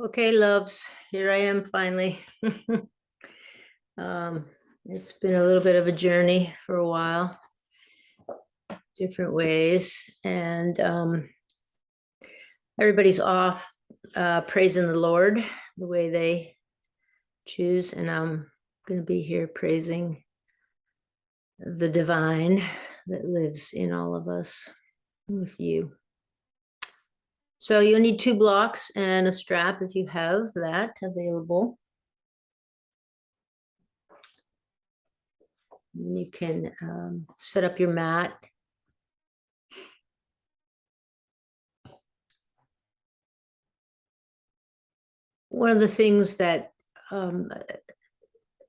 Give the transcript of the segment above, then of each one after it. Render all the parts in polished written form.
Okay, loves, here I am finally. Um, it's been a little bit of a journey for a while, different ways, and everybody's off praising the Lord the way they choose, and I'm going to be here praising the divine that lives in all of us with you. So you'll need 2 blocks and a strap if you have that available. You can set up your mat. One of the things that um,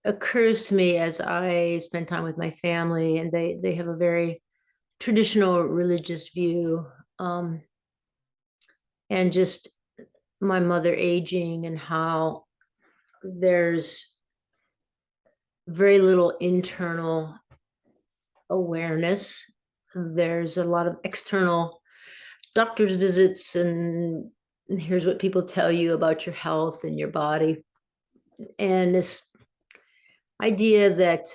occurs to me as I spend time with my family, and they have a very traditional religious view, and just my mother aging and how there's very little internal awareness. There's a lot of external doctor's visits, and here's what people tell you about your health and your body, and this idea that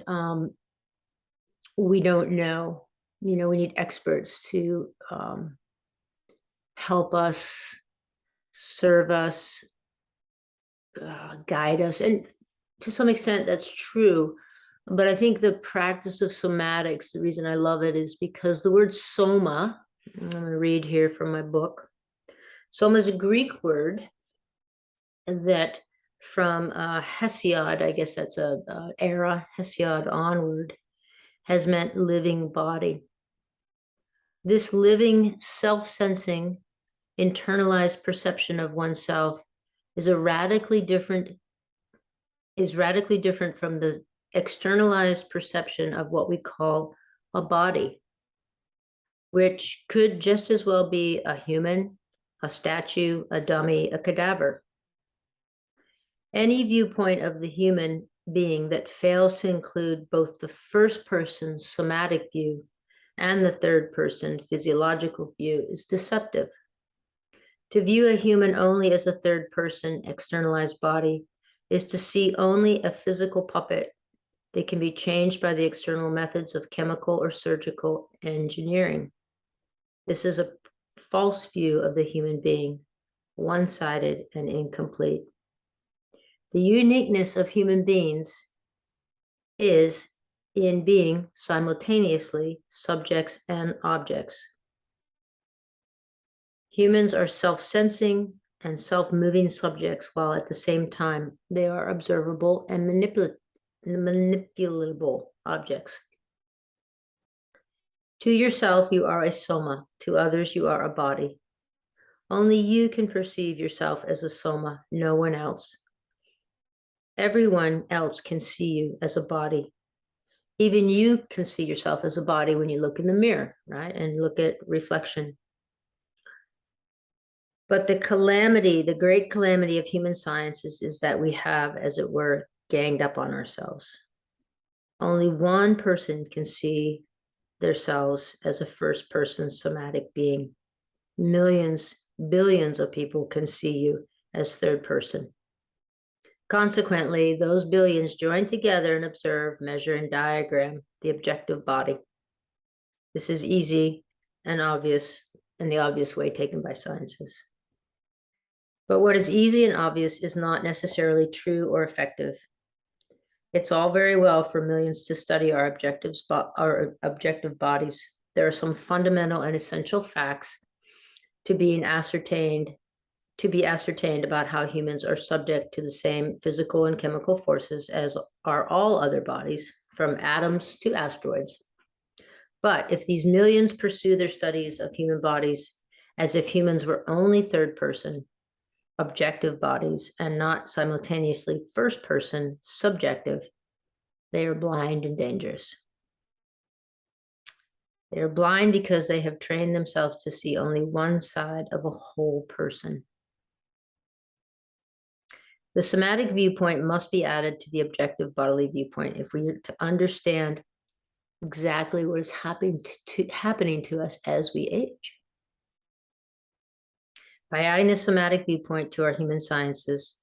we don't know. We need experts to help us, serve us, guide us. And to some extent, that's true. But I think the practice of somatics, the reason I love it is because the word soma, I'm going to read here from my book. Soma is a Greek word that from Hesiod, I guess that's a era, Hesiod onward, has meant living body. This living, self-sensing, internalized perception of oneself is radically different from the externalized perception of what we call a body, which could just as well be a human, a statue, a dummy, a cadaver. Any viewpoint of the human being that fails to include both the first person somatic view and the third person physiological view is deceptive. To view a human only as a third person externalized body is to see only a physical puppet that can be changed by the external methods of chemical or surgical engineering. This is a false view of the human being, one-sided and incomplete. The uniqueness of human beings is in being simultaneously subjects and objects. Humans are self-sensing and self-moving subjects, while at the same time they are observable and manipulable objects. To yourself, you are a soma. To others, you are a body. Only you can perceive yourself as a soma, no one else. Everyone else can see you as a body. Even you can see yourself as a body when you look in the mirror, right? And look at reflection. But the calamity, the great calamity of human sciences is that we have, as it were, ganged up on ourselves. Only one person can see themselves as a first person somatic being. Millions, billions of people can see you as third person. Consequently, those billions join together and observe, measure, and diagram the objective body. This is easy and obvious, in the obvious way taken by sciences. But what is easy and obvious is not necessarily true or effective. It's all very well for millions to study our objective bodies. There are some fundamental and essential facts to be ascertained about how humans are subject to the same physical and chemical forces as are all other bodies, from atoms to asteroids. But if these millions pursue their studies of human bodies as if humans were only third person, objective bodies, and not simultaneously first person, subjective, they are blind and dangerous. They are blind because they have trained themselves to see only one side of a whole person. The somatic viewpoint must be added to the objective bodily viewpoint if we are to understand exactly what is happening to us as we age. By adding the somatic viewpoint to our human sciences,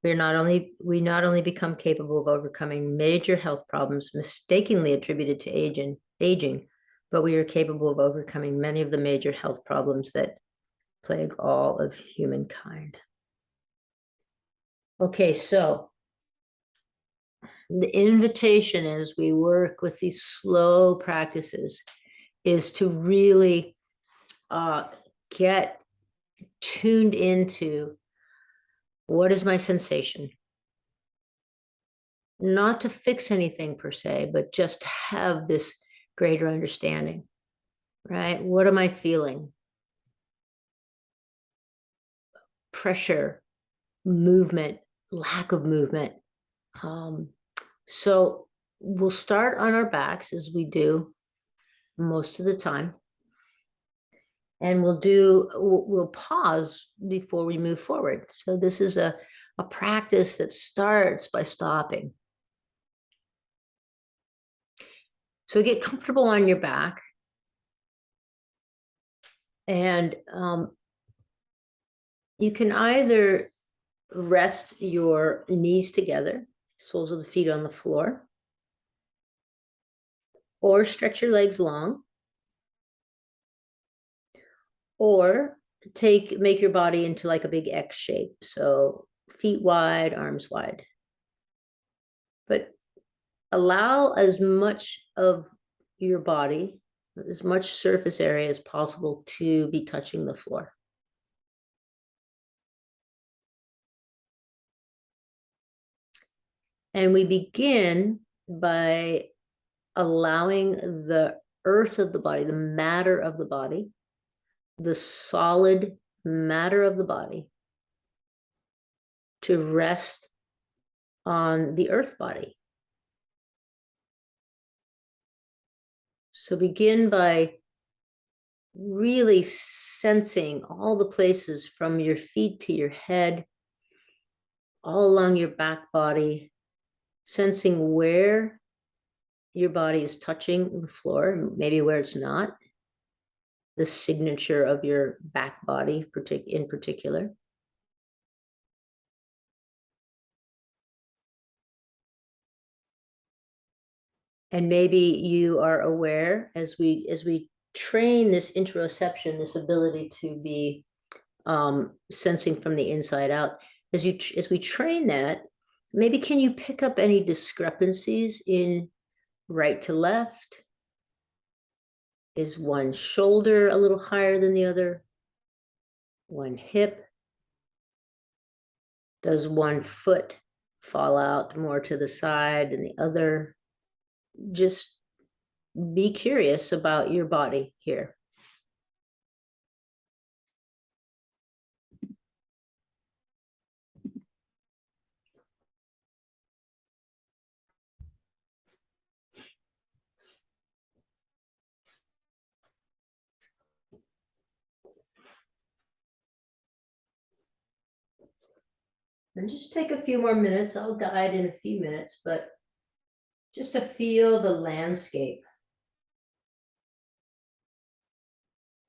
we not only become capable of overcoming major health problems mistakenly attributed to aging, but we are capable of overcoming many of the major health problems that plague all of humankind. Okay, so the invitation as we work with these slow practices is to really get tuned into what is my sensation. Not to fix anything per se, but just to have this greater understanding, right? What am I feeling? Pressure, movement, lack of movement. So we'll start on our backs as we do most of the time. And we'll pause before we move forward. So this is a practice that starts by stopping. So get comfortable on your back. And you can either rest your knees together, soles of the feet on the floor, or stretch your legs long, or make your body into like a big X shape. So feet wide, arms wide. But allow as much of your body, as much surface area as possible to be touching the floor. And we begin by allowing the earth of the body, the matter of the body, the solid matter of the body to rest on the earth body. So begin by really sensing all the places from your feet to your head, all along your back body, sensing where your body is touching the floor, maybe where it's not, the signature of your back body in particular. And maybe you are aware as we train this interoception, this ability to be sensing from the inside out, as we train that, maybe can you pick up any discrepancies in right to left? Is one shoulder a little higher than the other? One hip? Does one foot fall out more to the side than the other? Just be curious about your body here. And just take a few more minutes. I'll guide in a few minutes, but just to feel the landscape.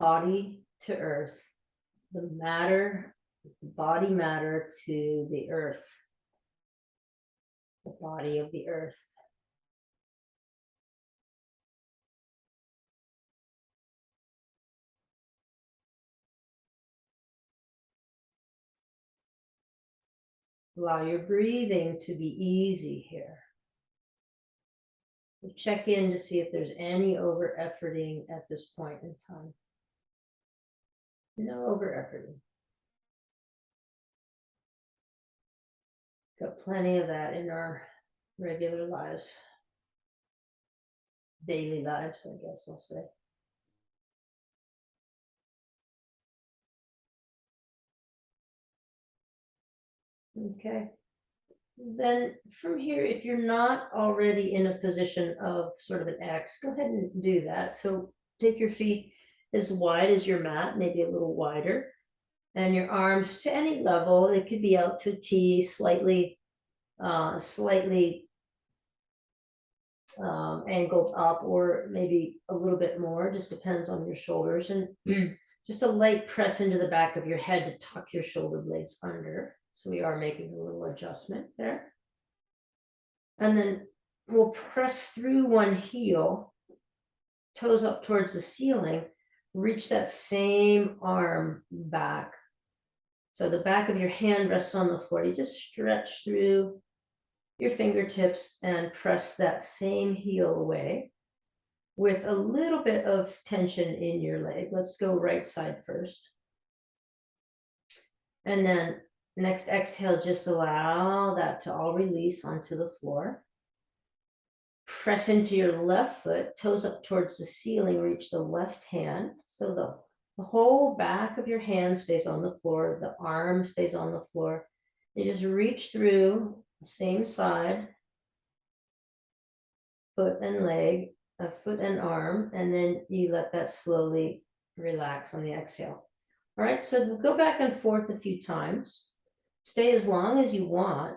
Body to earth, the matter, body matter to the earth, the body of the earth. Allow your breathing to be easy here. So check in to see if there's any over efforting at this point in time. No over efforting. Got plenty of that in our regular lives, daily lives, I guess I'll say. Okay. Then from here, if you're not already in a position of sort of an X, go ahead and do that. So take your feet as wide as your mat, maybe a little wider, and your arms to any level. They could be out to T, slightly angled up, or maybe a little bit more, just depends on your shoulders. And Just a light press into the back of your head to tuck your shoulder blades under. So we are making a little adjustment there. And then we'll press through one heel, toes up towards the ceiling, reach that same arm back. So the back of your hand rests on the floor. You just stretch through your fingertips and press that same heel away with a little bit of tension in your leg. Let's go right side first. And then next exhale, just allow that to all release onto the floor. Press into your left foot, toes up towards the ceiling, reach the left hand. So the whole back of your hand stays on the floor, the arm stays on the floor. You just reach through the same side, foot and leg, a foot and arm, and then you let that slowly relax on the exhale. All right, so we'll go back and forth a few times. Stay as long as you want,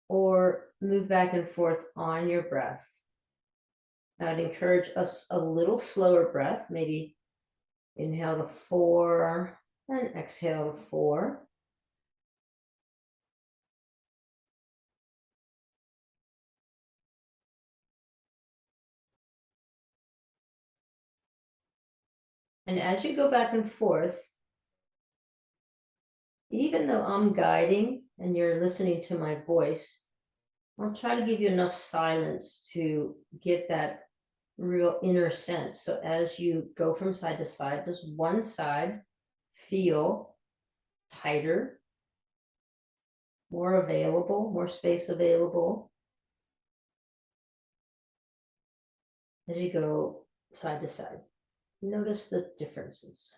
or move back and forth on your breath. I'd encourage us a little slower breath, maybe inhale to 4 and exhale to 4. And as you go back and forth, even though I'm guiding and you're listening to my voice, I'll try to give you enough silence to get that real inner sense. So as you go from side to side, does one side feel tighter, more available, more space available as you go side to side? Notice the differences.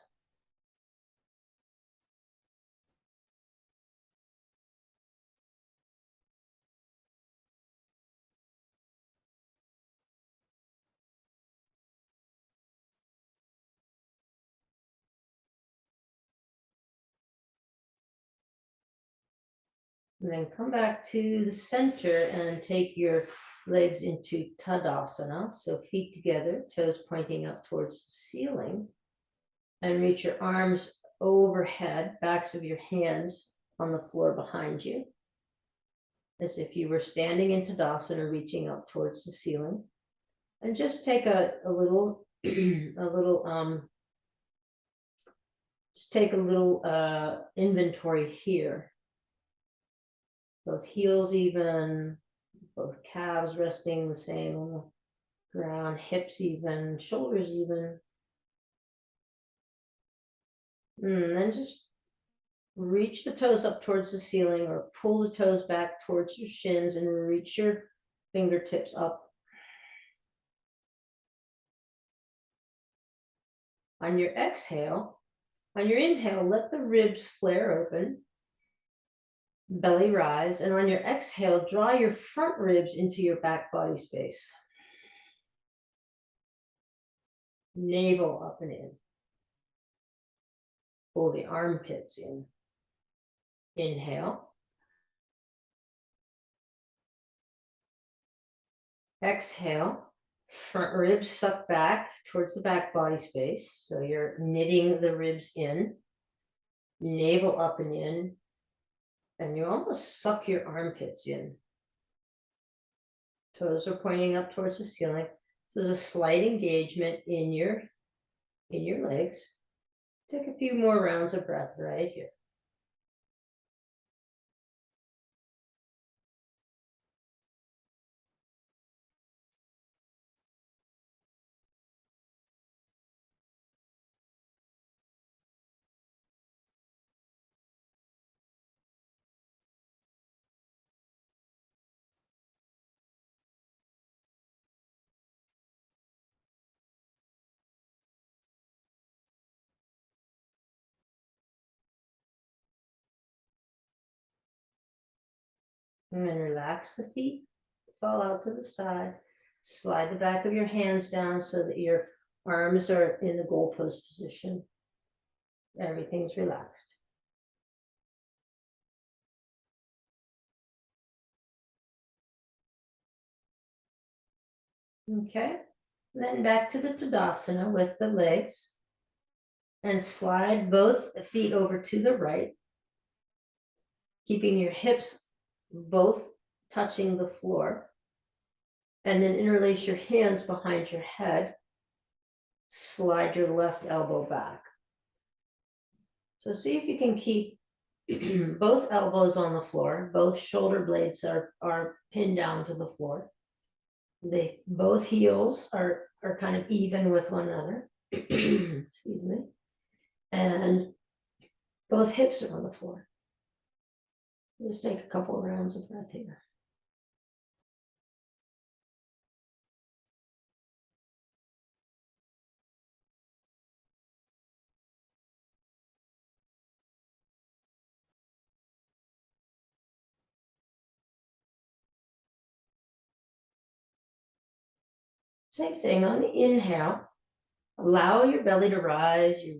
And then come back to the center and take your legs into Tadasana. So feet together, toes pointing up towards the ceiling. And reach your arms overhead, backs of your hands on the floor behind you, as if you were standing in Tadasana, reaching up towards the ceiling. And just take a little, just take a little inventory here. Both heels even, both calves resting the same on the ground, hips even, shoulders even. And then just reach the toes up towards the ceiling or pull the toes back towards your shins and reach your fingertips up. On your exhale, on your inhale, let the ribs flare open, belly rise, and on your exhale, draw your front ribs into your back body space. Navel up and in. Pull the armpits in. Inhale. Exhale. Front ribs suck back towards the back body space. So you're knitting the ribs in. Navel up and in. And you almost suck your armpits in. Toes are pointing up towards the ceiling. So there's a slight engagement in your legs. Take a few more rounds of breath right here. And then relax the feet, fall out to the side. Slide the back of your hands down so that your arms are in the goalpost position. Everything's relaxed. Okay, then back to the Tadasana with the legs. And slide both feet over to the right, keeping your hips both touching the floor. And then interlace your hands behind your head. Slide your left elbow back. So see if you can keep both elbows on the floor. Both shoulder blades are pinned down to the floor. Both heels are kind of even with one another. Excuse me. And both hips are on the floor. Just take a couple of rounds of breath here. Same thing on the inhale. Allow your belly to rise, your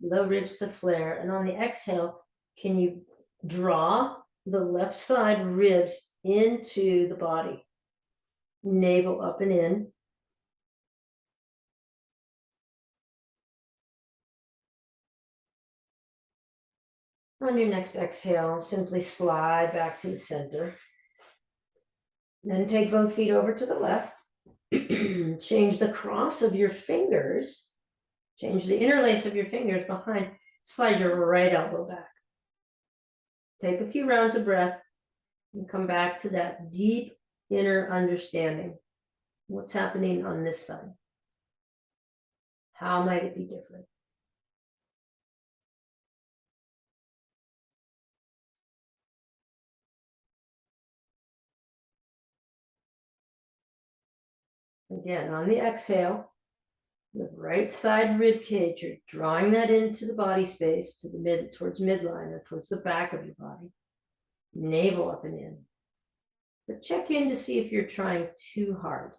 low ribs to flare. And on the exhale, can you draw the left side ribs into the body? Navel up and in. On your next exhale, simply slide back to the center. Then take both feet over to the left. Change the cross of your fingers. Change the interlace of your fingers behind. Slide your right elbow back. Take a few rounds of breath and come back to that deep inner understanding. What's happening on this side? How might it be different? Again, on the exhale, the right side rib cage, you're drawing that into the body space to the towards midline or towards the back of your body. Navel up and in. But check in to see if you're trying too hard.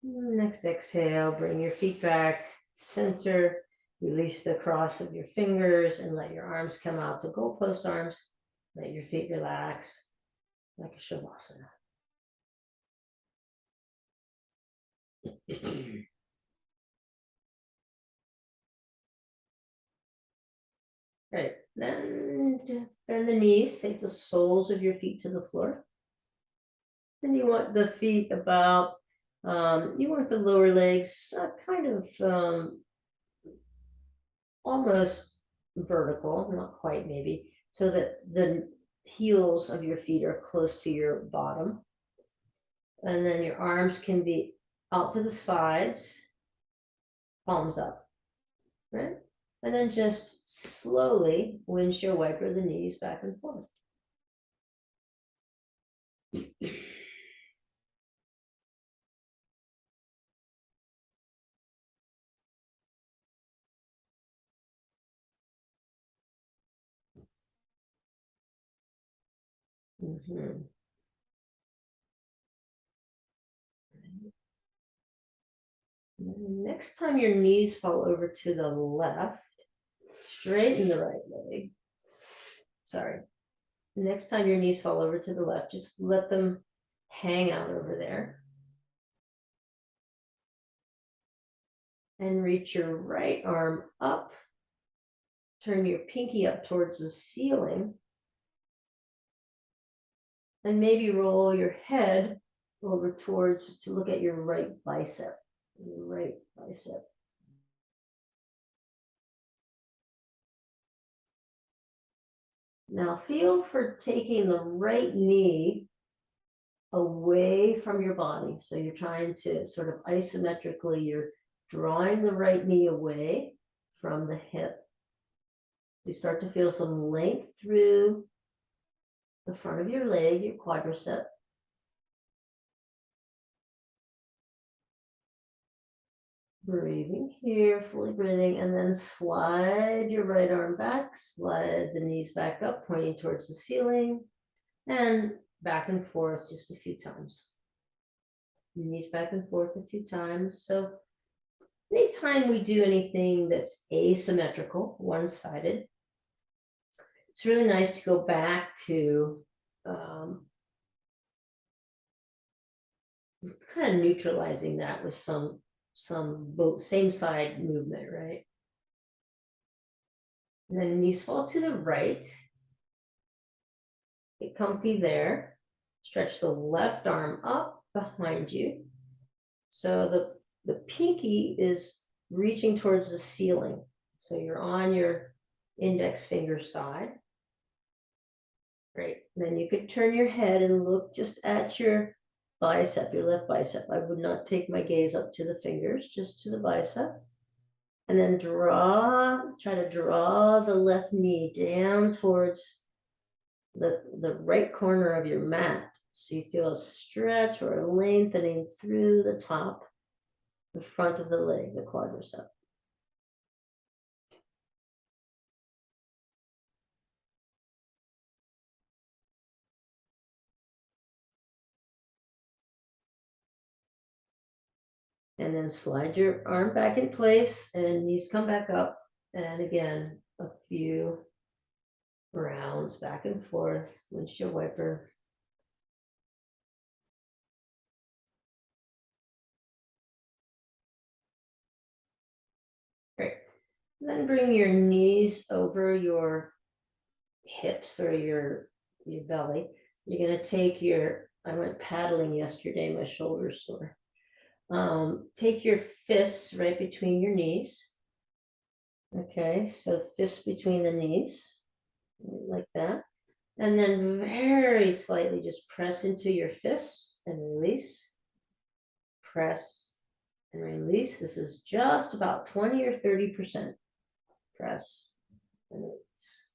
Next exhale, bring your feet back, center, release the cross of your fingers and let your arms come out to goalpost arms. Let your feet relax like a Shavasana. Right, then bend the knees, take the soles of your feet to the floor. And you want the feet about, you want the lower legs kind of almost vertical, not quite maybe, so that the heels of your feet are close to your bottom. And then your arms can be out to the sides, palms up, right? And then just slowly windshield wiper the knees back and forth. Mm-hmm. Next time your knees fall over to the left, straighten the right leg. Sorry. Next time your knees fall over to the left, just let them hang out over there. And reach your right arm up. Turn your pinky up towards the ceiling. And maybe roll your head over towards to look at your right bicep. Your right bicep. Now feel for taking the right knee away from your body. So you're trying to sort of isometrically, you're drawing the right knee away from the hip. You start to feel some length through the front of your leg, your quadricep. Breathing here, fully breathing, and then slide your right arm back, slide the knees back up, pointing towards the ceiling, and back and forth just a few times. Knees back and forth a few times. So anytime we do anything that's asymmetrical, one-sided, it's really nice to go back to kind of neutralizing that with some both same side movement, right? And then knees fall to the right. Get comfy there. Stretch the left arm up behind you. So the pinky is reaching towards the ceiling. So you're on your index finger side. Great. Then you could turn your head and look just at your bicep, your left bicep. I would not take my gaze up to the fingers, just to the bicep. And then try to draw the left knee down towards the right corner of your mat. So you feel a stretch or a lengthening through the top, the front of the leg, the quadricep. And then slide your arm back in place and knees come back up. And again, a few rounds back and forth, windshield wiper. Great. Then bring your knees over your hips or your belly. You're going to take I went paddling yesterday, my shoulder's sore. Take your fists right between your knees. Okay, so fists between the knees, like that. And then very slightly just press into your fists and release. Press and release. This is just about 20 or 30%. Press and release.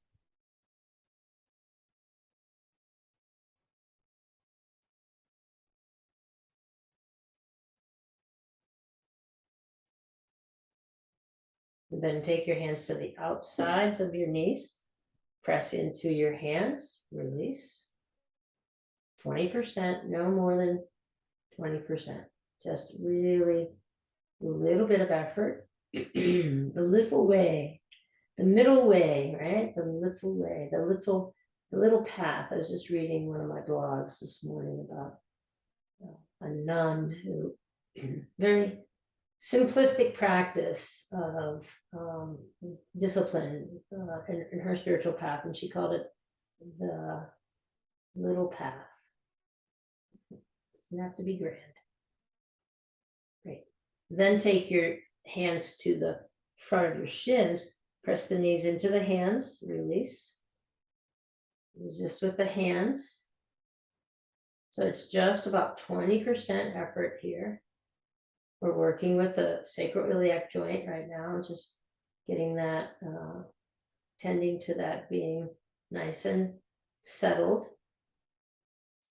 And then take your hands to the outsides of your knees. Press into your hands, release. 20%, no more than 20%. Just really a little bit of effort. The little way, the middle way, right? The little way, the little path. I was just reading one of my blogs this morning about a nun who very simplistic practice of discipline in her spiritual path, and she called it the little path. It doesn't have to be grand. Great. Then take your hands to the front of your shins, press the knees into the hands, release. Resist with the hands. So it's just about 20% effort here. We're working with the sacroiliac joint right now, just getting that, tending to that being nice and settled.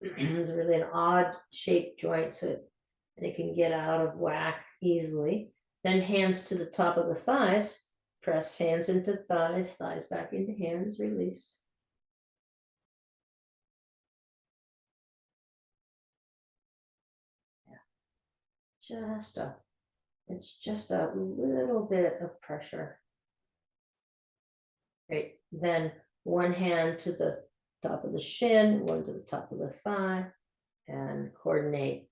It's really an odd shaped joint, so it can get out of whack easily. Then hands to the top of the thighs, press hands into thighs, thighs back into hands, release. Yeah. It's just a little bit of pressure. Great. Then one hand to the top of the shin, one to the top of the thigh, and coordinate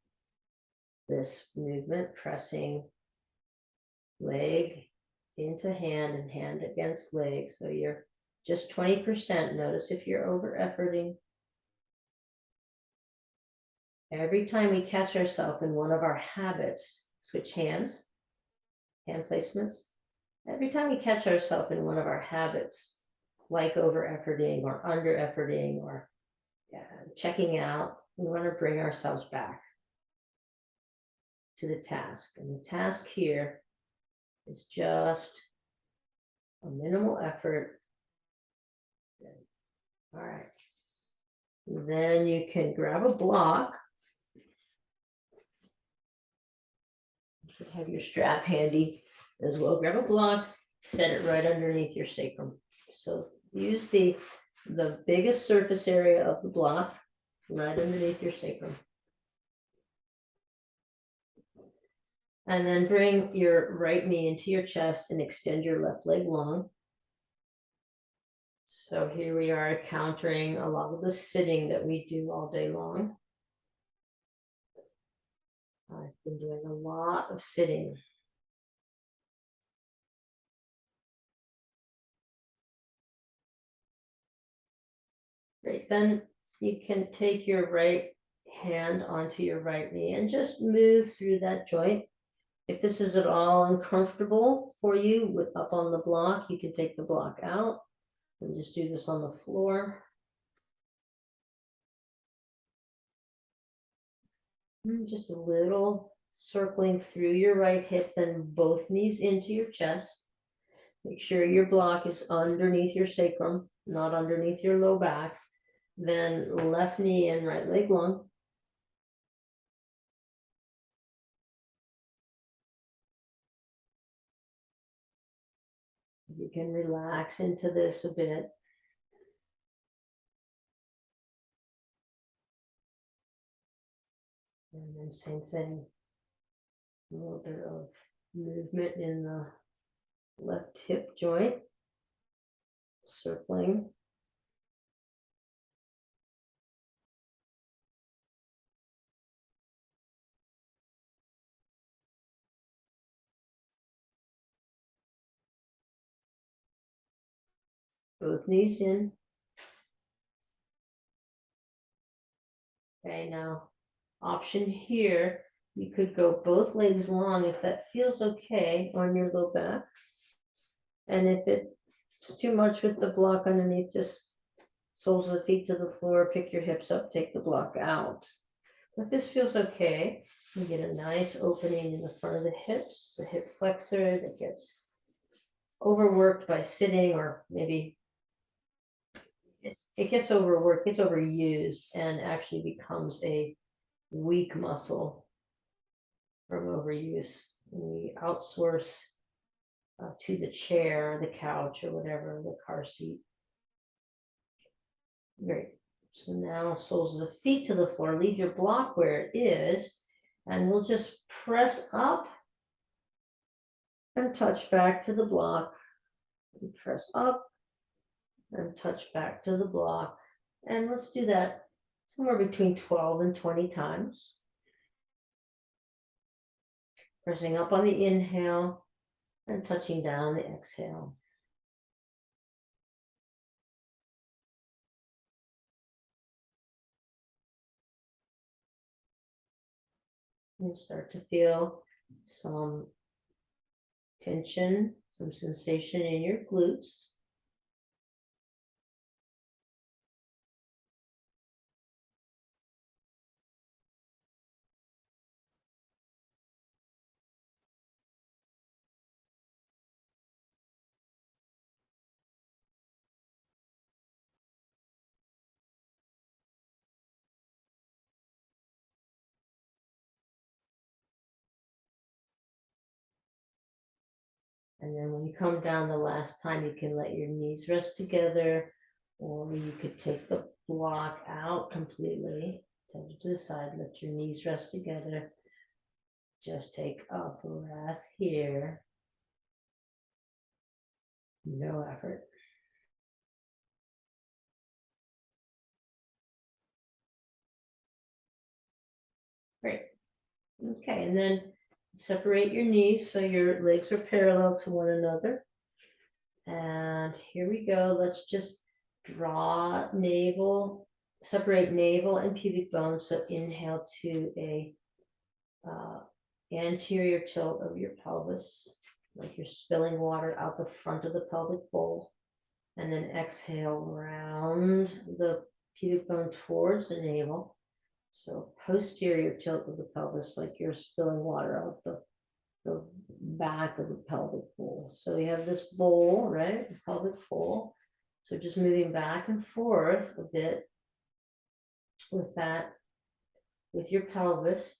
this movement, pressing leg into hand and hand against leg. So you're just 20%. Notice if you're over efforting. Every time we catch ourselves in one of our habits, switch hands, hand placements. Every time we catch ourselves in one of our habits, like over efforting or under efforting or checking out, we want to bring ourselves back to the task. And the task here is just a minimal effort. All right. Then you can grab a block. You should have your strap handy as well. Grab a block, set it right underneath your sacrum. So use the biggest surface area of the block right underneath your sacrum. And then bring your right knee into your chest and extend your left leg long. So here we are countering a lot of the sitting that we do all day long. I've been doing a lot of sitting. Great, then you can take your right hand onto your right knee and just move through that joint. If this is at all uncomfortable for you with up on the block, you can take the block out and just do this on the floor. Just a little circling through your right hip, then both knees into your chest. Make sure your block is underneath your sacrum, not underneath your low back. Then left knee and right leg long. You can relax into this a bit. And then same thing, a little bit of movement in the left hip joint, circling. Both knees in. Okay, now option here, you could go both legs long if that feels okay on your low back. And if it's too much with the block underneath, just soles of the feet to the floor, pick your hips up, take the block out. If this feels okay, you get a nice opening in the front of the hips, the hip flexor that gets overworked by sitting, or maybe it gets overworked, gets overused, and actually becomes a weak muscle from overuse. We outsource to the chair, the couch, or whatever, the car seat. Great. So now soles of the feet to the floor, leave your block where it is, and we'll just press up and touch back to the block. And press up and touch back to the block. And let's do that somewhere between 12 and 20 times. Pressing up on the inhale and touching down the exhale. You start to feel some tension, some sensation in your glutes. And then when you come down the last time, you can let your knees rest together, or you could take the block out completely. Turn it to the side, let your knees rest together. Just take a breath here. No effort. Great. Okay, and then separate your knees so your legs are parallel to one another. And here we go. Let's just draw navel, separate navel and pubic bone. So inhale to a anterior tilt of your pelvis, like you're spilling water out the front of the pelvic bowl. And then exhale, round the pubic bone towards the navel. So posterior tilt of the pelvis, like you're spilling water out the back of the pelvic bowl. So we have this bowl, right? The pelvic bowl. So just moving back and forth a bit with that, with your pelvis.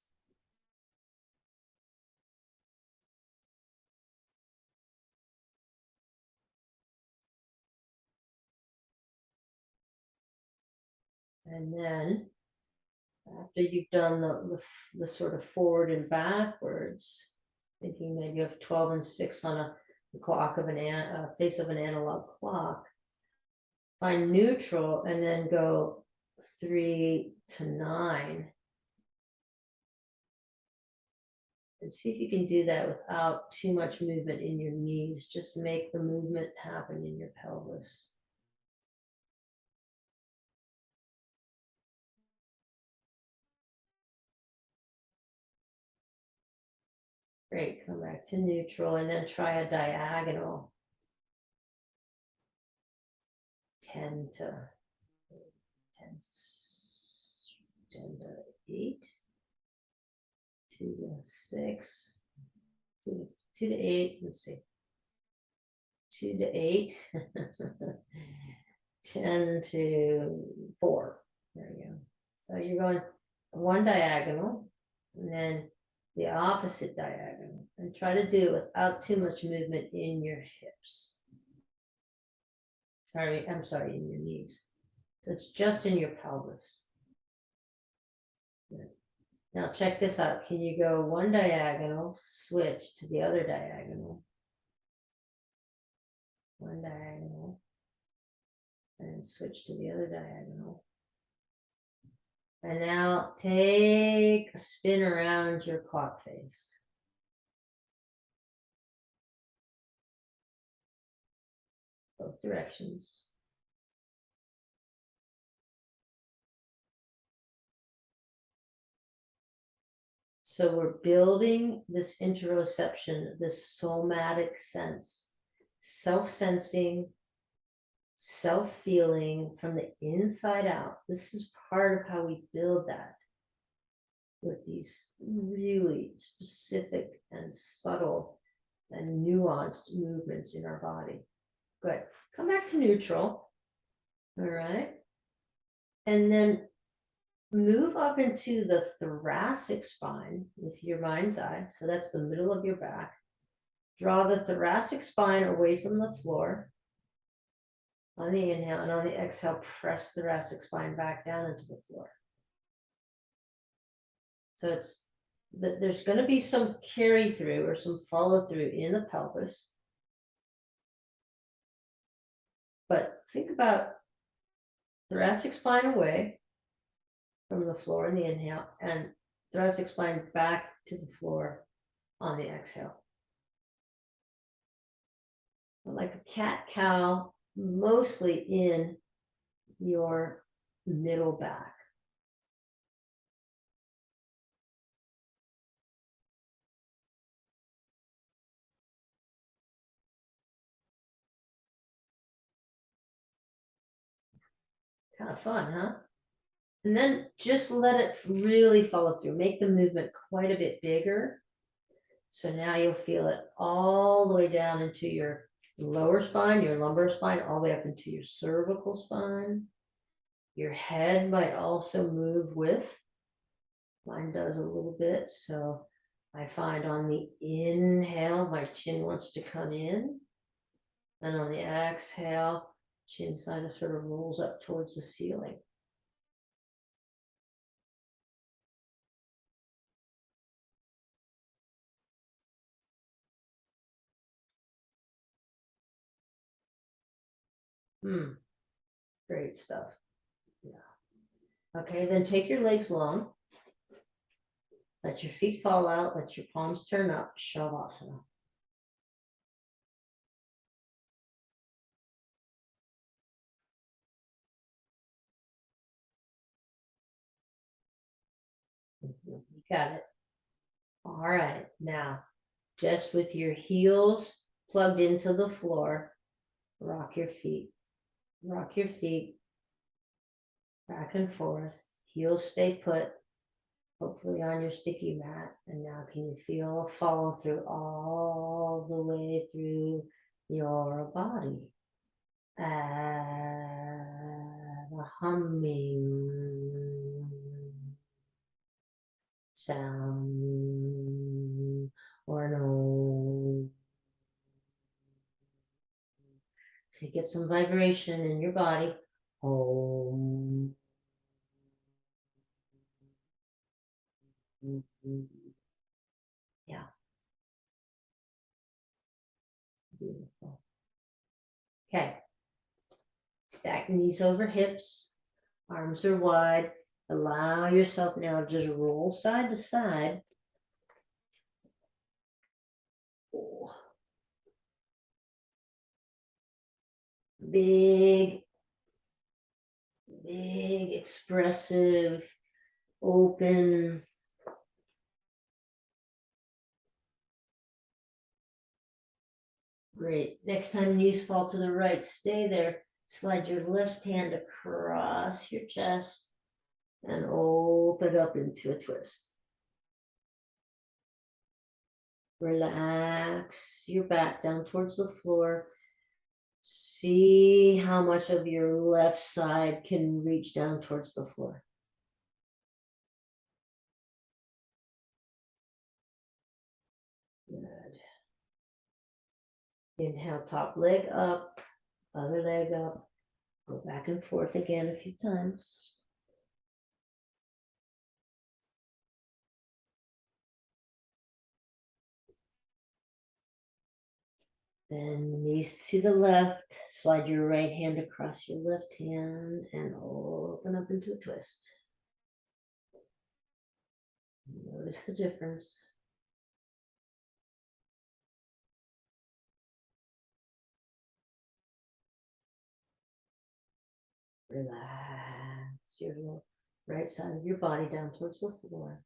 And then after you've done the sort of forward and backwards, thinking maybe of 12 and 6 on a clock of face of an analog clock, find neutral and then go 3 to 9. And see if you can do that without too much movement in your knees. Just make the movement happen in your pelvis. Great, come back to neutral and then try a diagonal. 10 to 8, 2 to 6, 2 to 8, let's see, 2 to 8, 10 to 4. There you go. So you're going one diagonal and then the opposite diagonal, and try to do it without too much movement in your hips. I'm sorry, in your knees. So it's just in your pelvis. Good. Now check this out. Can you go one diagonal, switch to the other diagonal? One diagonal, and switch to the other diagonal. And now take a spin around your clock face. Both directions. So we're building this interoception, this somatic sense, self-sensing, self-feeling from the inside out. This is part of how we build that with these really specific and subtle and nuanced movements in our body. Good. Come back to neutral. All right. And then move up into the thoracic spine with your mind's eye. So that's the middle of your back. Draw the thoracic spine away from the floor. On the inhale, and on the exhale, press the thoracic spine back down into the floor. So it's there's going to be some carry through or some follow through in the pelvis. But think about thoracic spine away from the floor in the inhale, and thoracic spine back to the floor on the exhale. Like a cat-cow, mostly in your middle back. Kind of fun, huh? And then just let it really follow through. Make the movement quite a bit bigger. So now you'll feel it all the way down into your lower spine, your lumbar spine, all the way up into your cervical spine. Your head might also move with. Mine does a little bit. So I find on the inhale, my chin wants to come in. And on the exhale, chin side sort of rolls up towards the ceiling. Great stuff. Yeah. Okay, then take your legs long. Let your feet fall out. Let your palms turn up. Shavasana. You got it. All right. Now, just with your heels plugged into the floor, rock your feet. Rock your feet back and forth. Heels stay put, hopefully on your sticky mat. And now can you feel a follow through all the way through your body? And a humming sound or no. So you get some vibration in your body. Om. Yeah. Beautiful. Okay. Stack knees over hips. Arms are wide. Allow yourself now to just roll side to side. big, expressive, open. Great. Next time knees fall to the right, stay there. Slide your left hand across your chest and open up into a twist. Relax your back down towards the floor. See how much of your left side can reach down towards the floor. Good. Inhale, top leg up, other leg up. Go back and forth again a few times. Then knees to the left, slide your right hand across your left hand and open up into a twist. Notice the difference. Relax your right side of your body down towards the floor.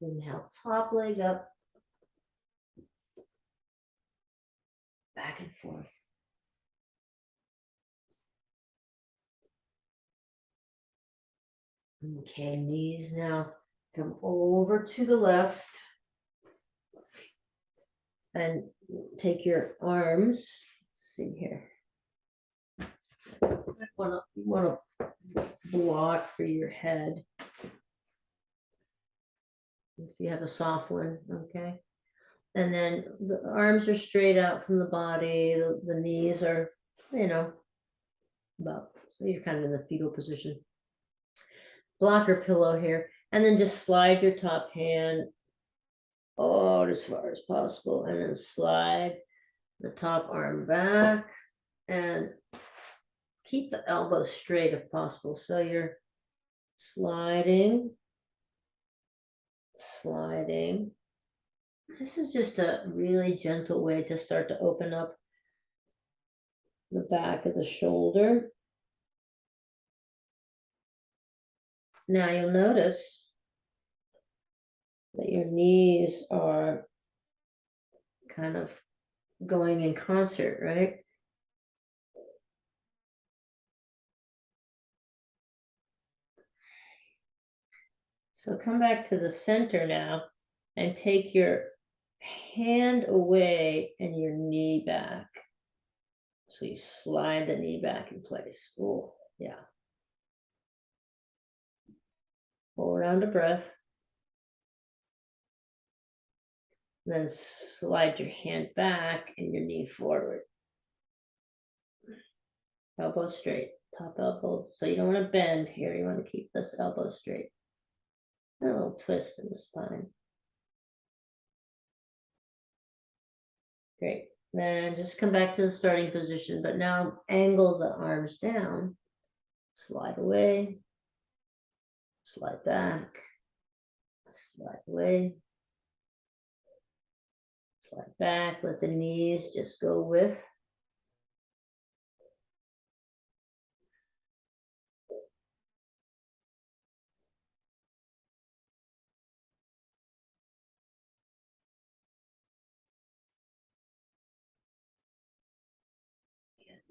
Inhale, top leg up, back and forth. Okay, knees now come over to the left and take your arms. Let's see here. You want to block for your head. If you have a soft one, okay. And then the arms are straight out from the body. The knees are, about, so you're kind of in the fetal position. Blocker pillow here. And then just slide your top hand out as far as possible. And then slide the top arm back and keep the elbow straight if possible. So you're sliding. This is just a really gentle way to start to open up the back of the shoulder. Now you'll notice that your knees are kind of going in concert, right? So come back to the center now and take your hand away and your knee back. So you slide the knee back in place. Oh, yeah. Hold around a breath. Then slide your hand back and your knee forward. Elbow straight, top elbow. So you don't want to bend here. You want to keep this elbow straight. A little twist in the spine. Great. Then just come back to the starting position, but now angle the arms down. Slide away. Slide back. Slide away. Slide back. Let the knees just go with.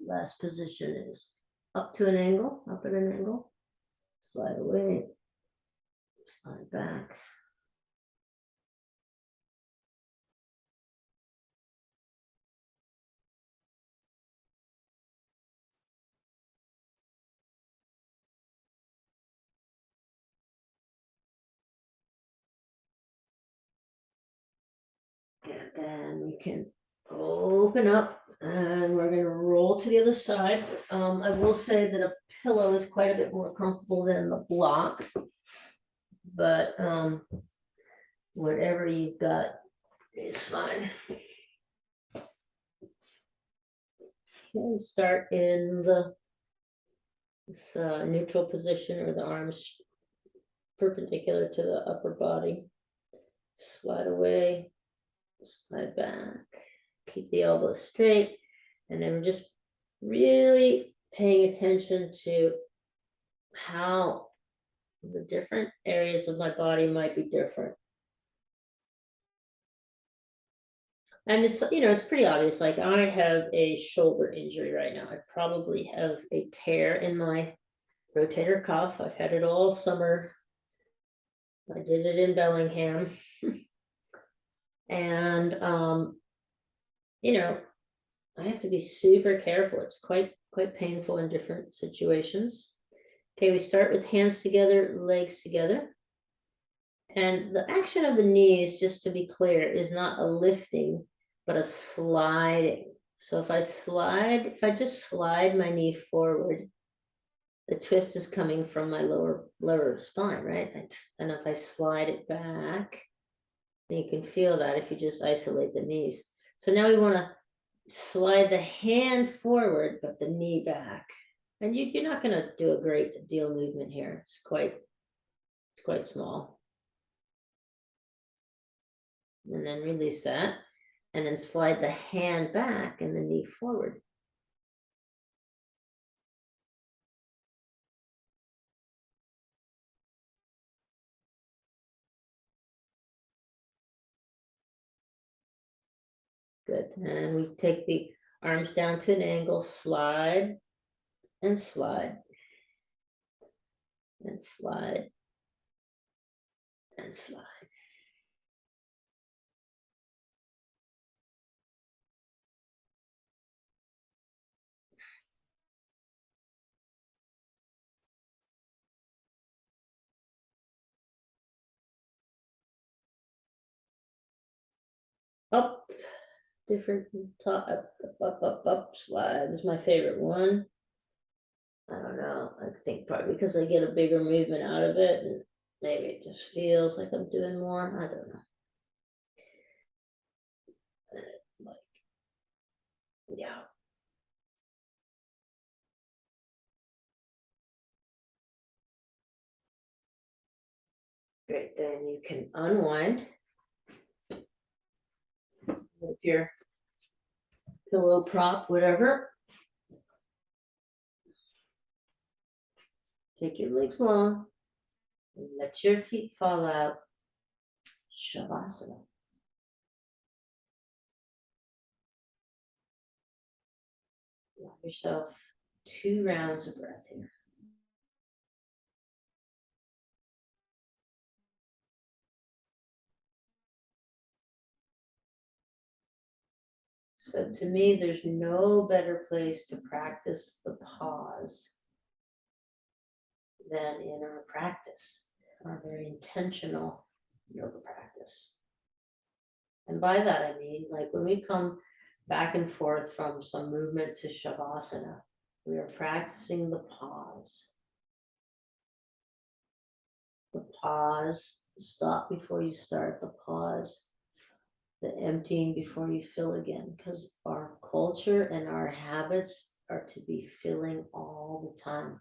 Last position is up to an angle, up at an angle. Slide away. Slide back. And then we can open up and we're going to roll to the other side. I will say that a pillow is quite a bit more comfortable than the block, but whatever you've got is fine. Okay, start in this neutral position, or the arms perpendicular to the upper body. Slide away. slide back, keep the elbow straight, and then we're just really paying attention to how the different areas of my body might be different. And it's, it's pretty obvious, like I have a shoulder injury right now. I probably have a tear in my rotator cuff. I've had it all summer. I did it in Bellingham. And I have to be super careful. It's quite painful in different situations. Okay, we start with hands together, legs together. And the action of the knees, just to be clear, is not a lifting, but a sliding. So if I just slide my knee forward, the twist is coming from my lower spine, right? And if I slide it back, you can feel that if you just isolate the knees. So now we want to slide the hand forward, but the knee back. And you're not going to do a great deal movement here. It's quite small. And then release that. And then slide the hand back and the knee forward. Good. And we take the arms down to an angle, slide and slide and slide and slide. Up, different top, up, slide is my favorite one. I don't know. I think probably because I get a bigger movement out of it, and maybe it just feels like I'm doing more. I don't know. Yeah. Great. Then you can unwind with your pillow prop, whatever. Take your legs long and let your feet fall out. Shavasana. Allow yourself 2 rounds of breath here. So to me, there's no better place to practice the pause than in our practice, our very intentional yoga practice. And by that, I mean, like when we come back and forth from some movement to Shavasana, we are practicing the pause. The pause, the stop before you start, the pause, the emptying before you fill again, because our culture and our habits are to be filling all the time.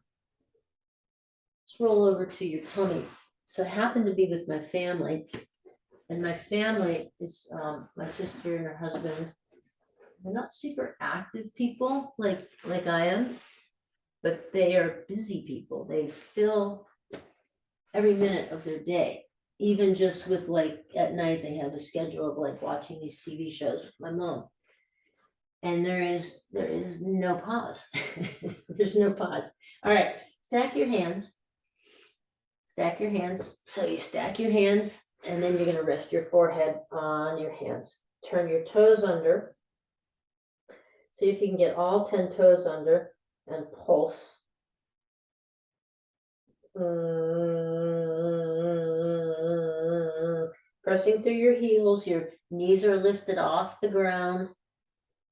Let's roll over to your tummy. So I happened to be with my family, and my family is my sister and her husband. They're not super active people like I am, but they are busy people. They fill every minute of their day. Even just with like at night, they have a schedule of like watching these TV shows with my mom. And there is no pause. There's no pause. All right, stack your hands. Stack your hands. So you stack your hands, and then you're going to rest your forehead on your hands. Turn your toes under. See if you can get all 10 toes under and pulse. Pressing through your heels, your knees are lifted off the ground.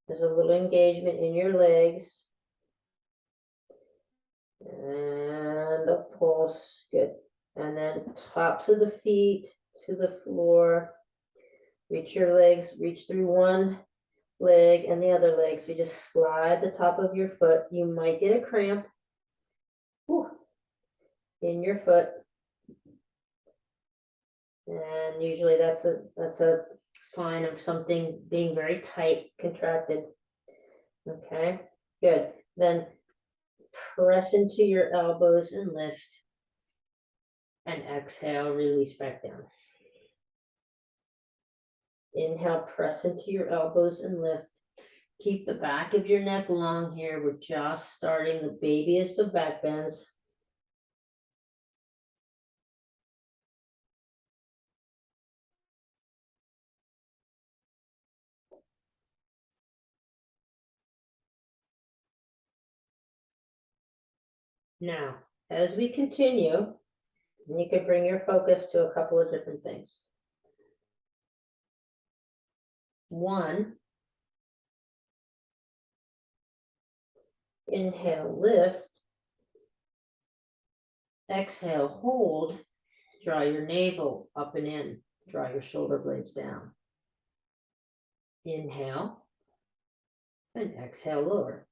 There's a little engagement in your legs. And a pulse, good. And then tops of the feet to the floor. Reach your legs, reach through one leg and the other leg. So you just slide the top of your foot. You might get a cramp. Whew. In your foot. And usually that's a sign of something being very tight, contracted. Okay, good. Then press into your elbows and lift. And exhale, release back down. Inhale, press into your elbows and lift. Keep the back of your neck long here. We're just starting the babiest of back bends. Now, as we continue, you can bring your focus to a couple of different things. One, inhale, lift. Exhale, hold. Draw your navel up and in. Draw your shoulder blades down. Inhale. And exhale, lower.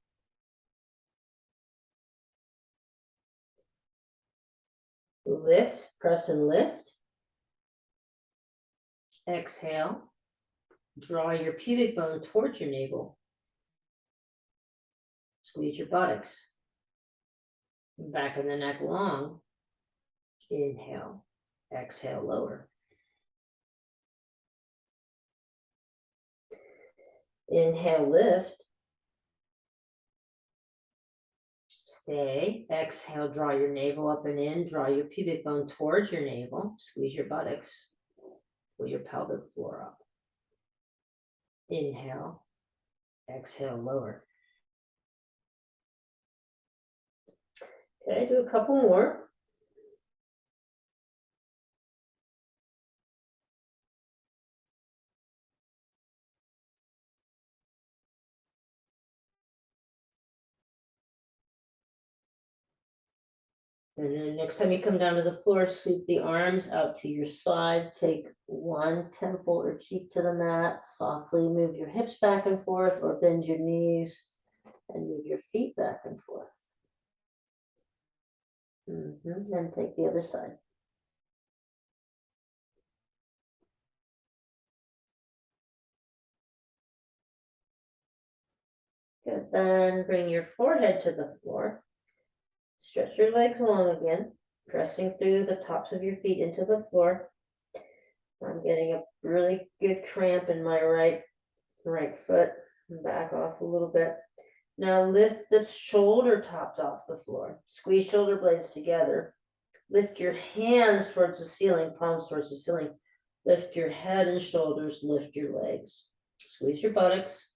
Lift, press and lift. Exhale. Draw your pubic bone towards your navel. Squeeze your buttocks. Back of the neck long. Inhale. Exhale, lower. Inhale, lift. Stay. Exhale, draw your navel up and in. Draw your pubic bone towards your navel. Squeeze your buttocks. Pull your pelvic floor up. Inhale. Exhale, lower. Okay, do a couple more. And then next time you come down to the floor, sweep the arms out to your side. Take one temple or cheek to the mat. Softly move your hips back and forth or bend your knees and move your feet back and forth. Then take the other side. Good, then bring your forehead to the floor. Stretch your legs long again, pressing through the tops of your feet into the floor. I'm getting a really good cramp in my right foot. Back off a little bit. Now lift the shoulder tops off the floor. Squeeze shoulder blades together. Lift your hands towards the ceiling, palms towards the ceiling. Lift your head and shoulders, lift your legs. Squeeze your buttocks.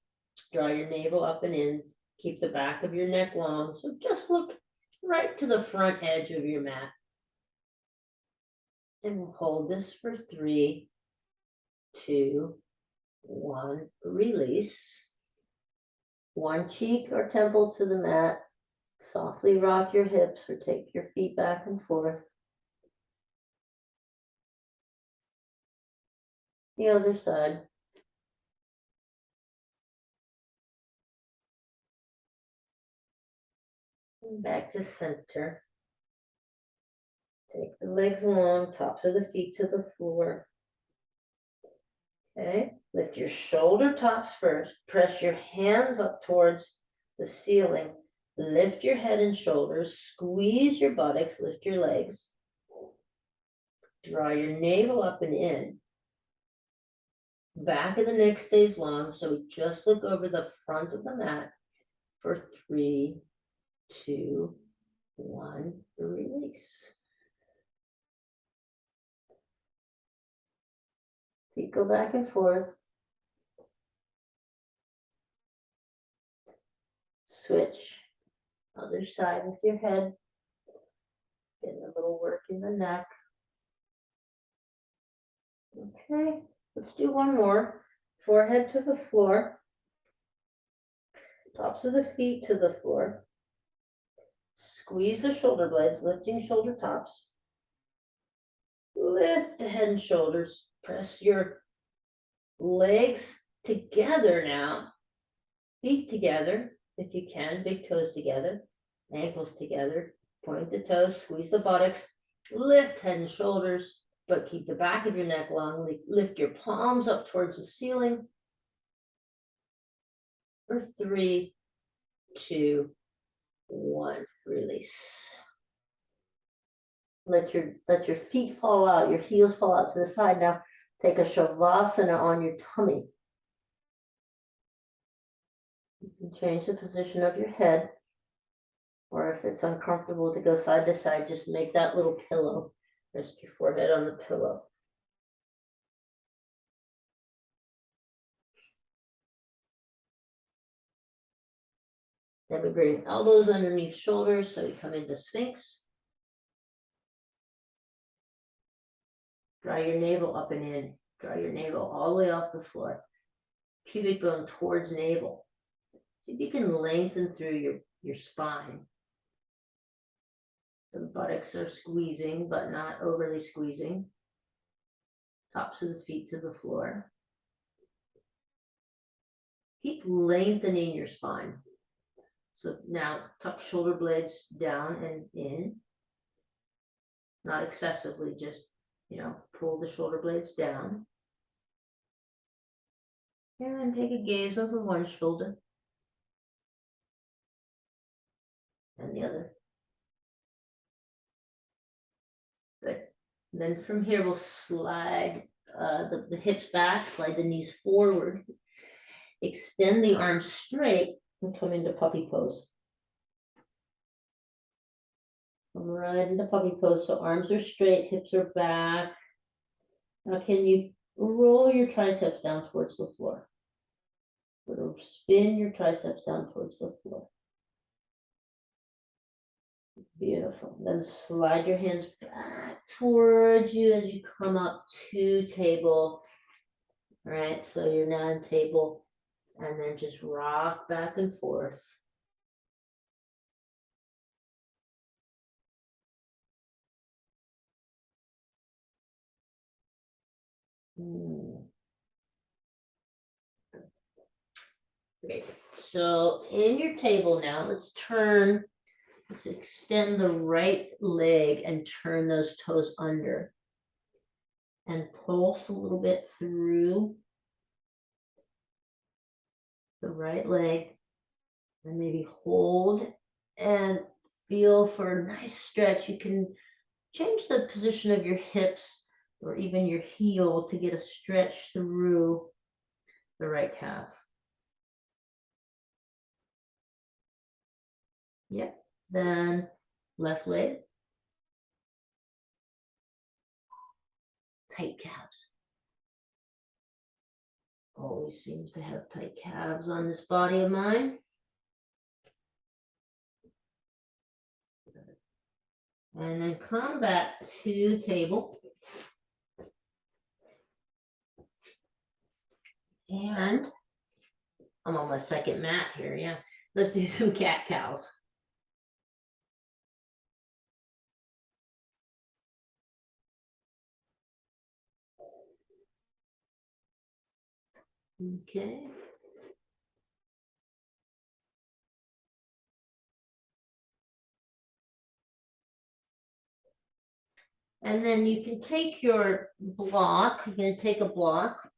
Draw your navel up and in. Keep the back of your neck long. So just look right to the front edge of your mat. And we'll hold this for 3, 2, 1. Release. One cheek or temple to the mat. Softly rock your hips or take your feet back and forth. The other side. Back to center. Take the legs long, tops of the feet to the floor. Okay, lift your shoulder tops first. Press your hands up towards the ceiling. Lift your head and shoulders. Squeeze your buttocks, lift your legs. Draw your navel up and in. Back of the neck stays long, so just look over the front of the mat for 3, 2, 1, release. Feet go back and forth. Switch. Other side with your head. Getting a little work in the neck. Okay, let's do one more. Forehead to the floor. Tops of the feet to the floor. Squeeze the shoulder blades, lifting shoulder tops. Lift the head and shoulders. Press your legs together now. Feet together, if you can. Big toes together. Ankles together. Point the toes, squeeze the buttocks. Lift head and shoulders. but keep the back of your neck long. Lift your palms up towards the ceiling. For 3, 2, 1, release. Let your feet fall out, your heels fall out to the side. Now take a Shavasana on your tummy. You can change the position of your head, or if it's uncomfortable to go side to side, just make that little pillow. Rest your forehead on the pillow. Then we bring elbows underneath shoulders, so we come into Sphinx. Draw your navel up and in. Draw your navel all the way off the floor. Pubic bone towards navel. See if you can lengthen through your spine. The buttocks are squeezing, but not overly squeezing. Tops of the feet to the floor. Keep lengthening your spine. So now tuck shoulder blades down and in. Not excessively, just, pull the shoulder blades down. And take a gaze over one shoulder and the other. Good. And then from here, we'll slide the hips back, slide the knees forward, extend the arms straight, and come into puppy pose. Come right into puppy pose. So arms are straight, hips are back. Now, can you roll your triceps down towards the floor? Sort of spin your triceps down towards the floor. Beautiful. Then slide your hands back towards you as you come up to table. All right, so you're now in table, and then just rock back and forth. Great. So in your table now, let's extend the right leg and turn those toes under. And pulse a little bit through the right leg. And maybe hold and feel for a nice stretch. You can change the position of your hips or even your heel to get a stretch through the right calf. Yep. Then left leg. Tight calves. Always seems to have tight calves on this body of mine. And then come back to table. And I'm on my second mat here, yeah. Let's do some cat cows. Okay. And then you can take your block, you're going to take a block,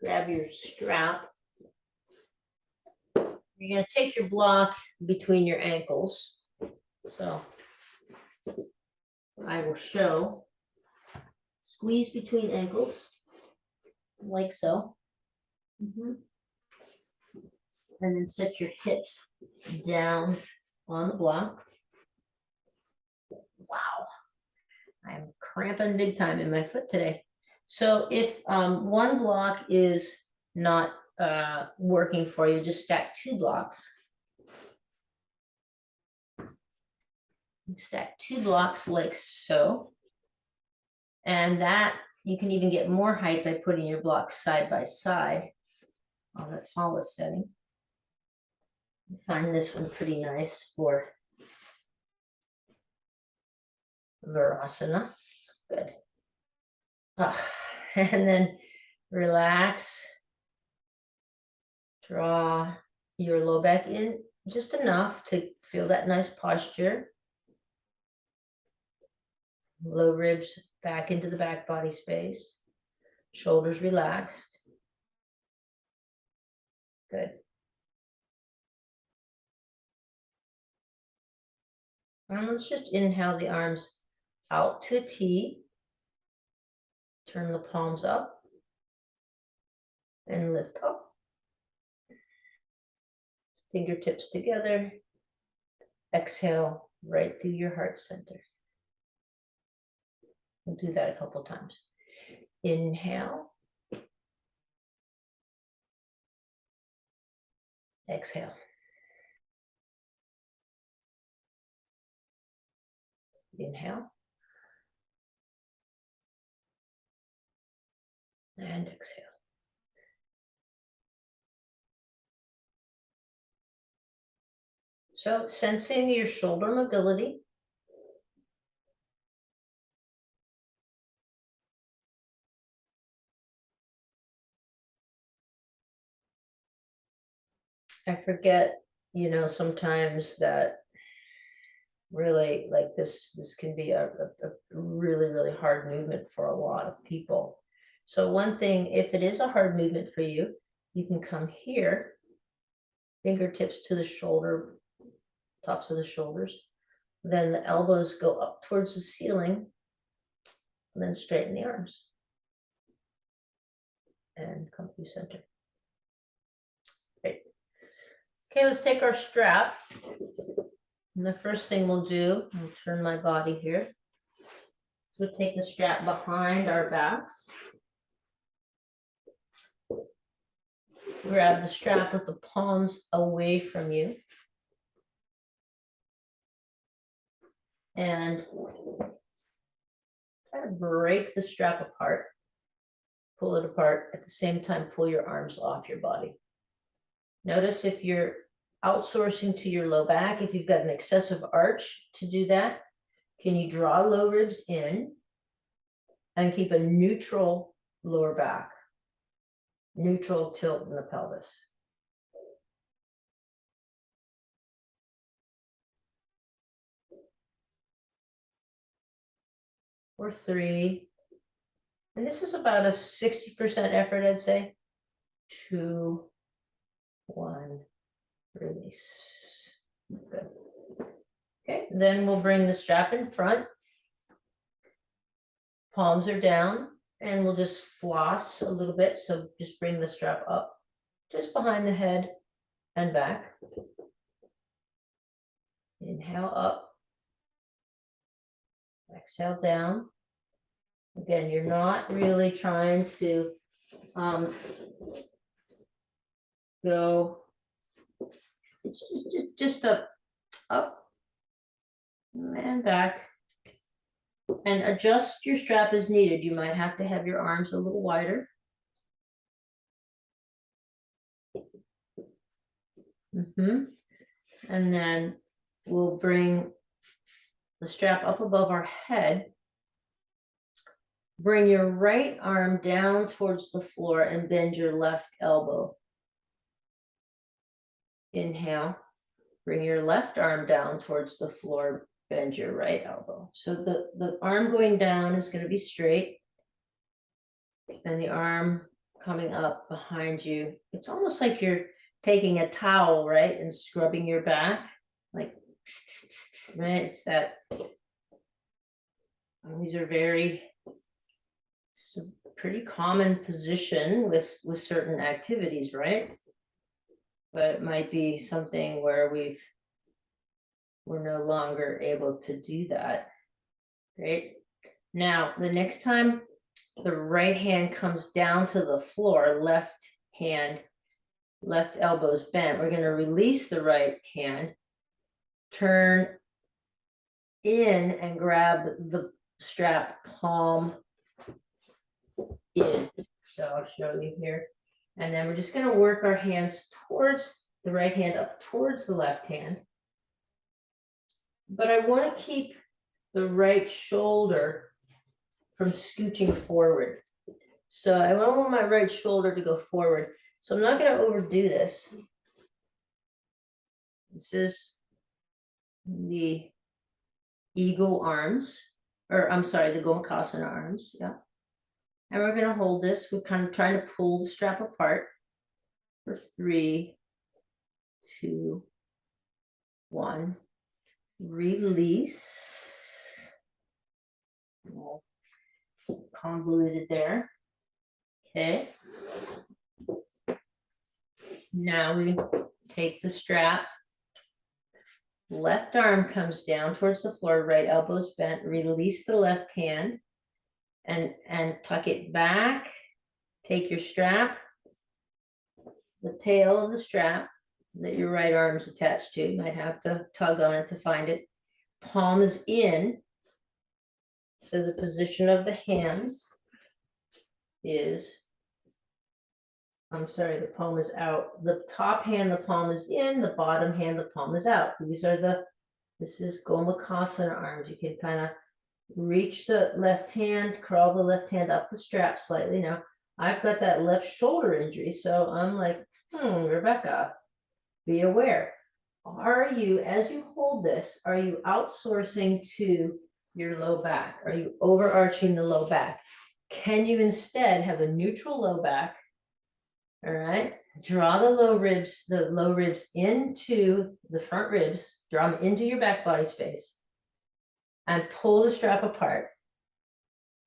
grab your strap. You're going to take your block between your ankles. So I will show. Squeeze between ankles, like so. And then set your hips down on the block. Wow. I'm cramping big time in my foot today. So if one block is not working for you, just stack 2 blocks. Stack 2 blocks like so. And that you can even get more height by putting your blocks side by side on the tallest setting. I find this one pretty nice for Virasana. Good. And then relax. Draw your low back in just enough to feel that nice posture. Low ribs back into the back body space. Shoulders relaxed. Good. And let's just inhale the arms out to a T. Turn the palms up and lift up. Fingertips together. Exhale right through your heart center. We'll do that a couple times. Inhale. Exhale. Inhale. And exhale. So sensing your shoulder mobility. I forget, sometimes that really like this can be a really, really hard movement for a lot of people. So one thing, if it is a hard movement for you, you can come here, fingertips to the shoulder, tops of the shoulders. Then the elbows go up towards the ceiling, and then straighten the arms. And come through center. Great. Okay, let's take our strap. And the first thing we'll do, I'll turn my body here. So we'll take the strap behind our backs. Grab the strap with the palms away from you. And try to break the strap apart. Pull it apart. At the same time, pull your arms off your body. Notice if you're outsourcing to your low back, if you've got an excessive arch to do that, can you draw low ribs in and keep a neutral lower back, neutral tilt in the pelvis. Or 3. And this is about a 60% effort, I'd say. 2, 1, release. Good. Okay, then we'll bring the strap in front. Palms are down, and we'll just floss a little bit. So just bring the strap up, just behind the head and back. Inhale up. Exhale down. Again, you're not really trying to go, it's just up and back, and adjust your strap as needed. You might have to have your arms a little wider. And then we'll bring the strap up above our head. Bring your right arm down towards the floor and bend your left elbow. Inhale. Bring your left arm down towards the floor, bend your right elbow. So the arm going down is going to be straight, and the arm coming up behind you. It's almost like you're taking a towel, right, and scrubbing your back, like, right? It's that. These are it's a pretty common position with certain activities, right? But it might be something where we're no longer able to do that. Great. Now, the next time the right hand comes down to the floor, left elbow's bent, we're going to release the right hand, turn in and grab the strap palm in. So I'll show you here. And then we're just going to work our hands towards the right hand, up towards the left hand. But I want to keep the right shoulder from scooching forward. So I want my right shoulder to go forward. So I'm not going to overdo this. This is the eagle arms. or I'm sorry, the Gomukhasana arms, yeah. And we're gonna hold this, we're kind of trying to pull the strap apart for 3, 2, 1, release. Convoluted there. Okay. Now we take the strap. Left arm comes down towards the floor, right elbow's bent, release the left hand and tuck it back. Take your strap, the tail of the strap that your right arm's attached to. You might have to tug on it to find it. Palm is in. So the position of the hands is, I'm sorry, the palm is out. The top hand, the palm is in, the bottom hand, the palm is out. These are this is Gomukhasana arms. You can kind of reach the left hand, crawl the left hand up the strap slightly. Now, I've got that left shoulder injury, so I'm like, Rebecca, be aware. Are you, as you hold this, are you outsourcing to your low back? Are you overarching the low back? Can you instead have a neutral low back? All right, draw the low ribs into the front ribs, draw them into your back body space, and pull the strap apart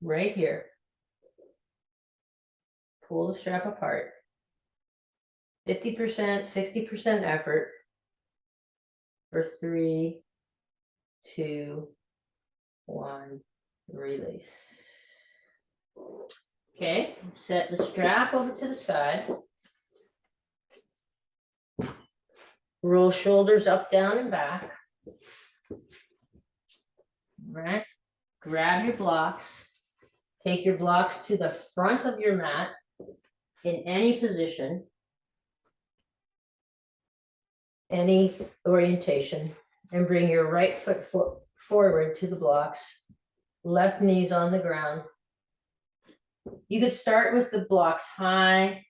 right here. Pull the strap apart. 50%, 60% effort for 3, 2, 1, release. Okay, set the strap over to the side. Roll shoulders up, down, and back. All right, grab your blocks. Take your blocks to the front of your mat in any position, any orientation, and bring your right foot forward to the blocks. Left knee's on the ground. You could start with the blocks high,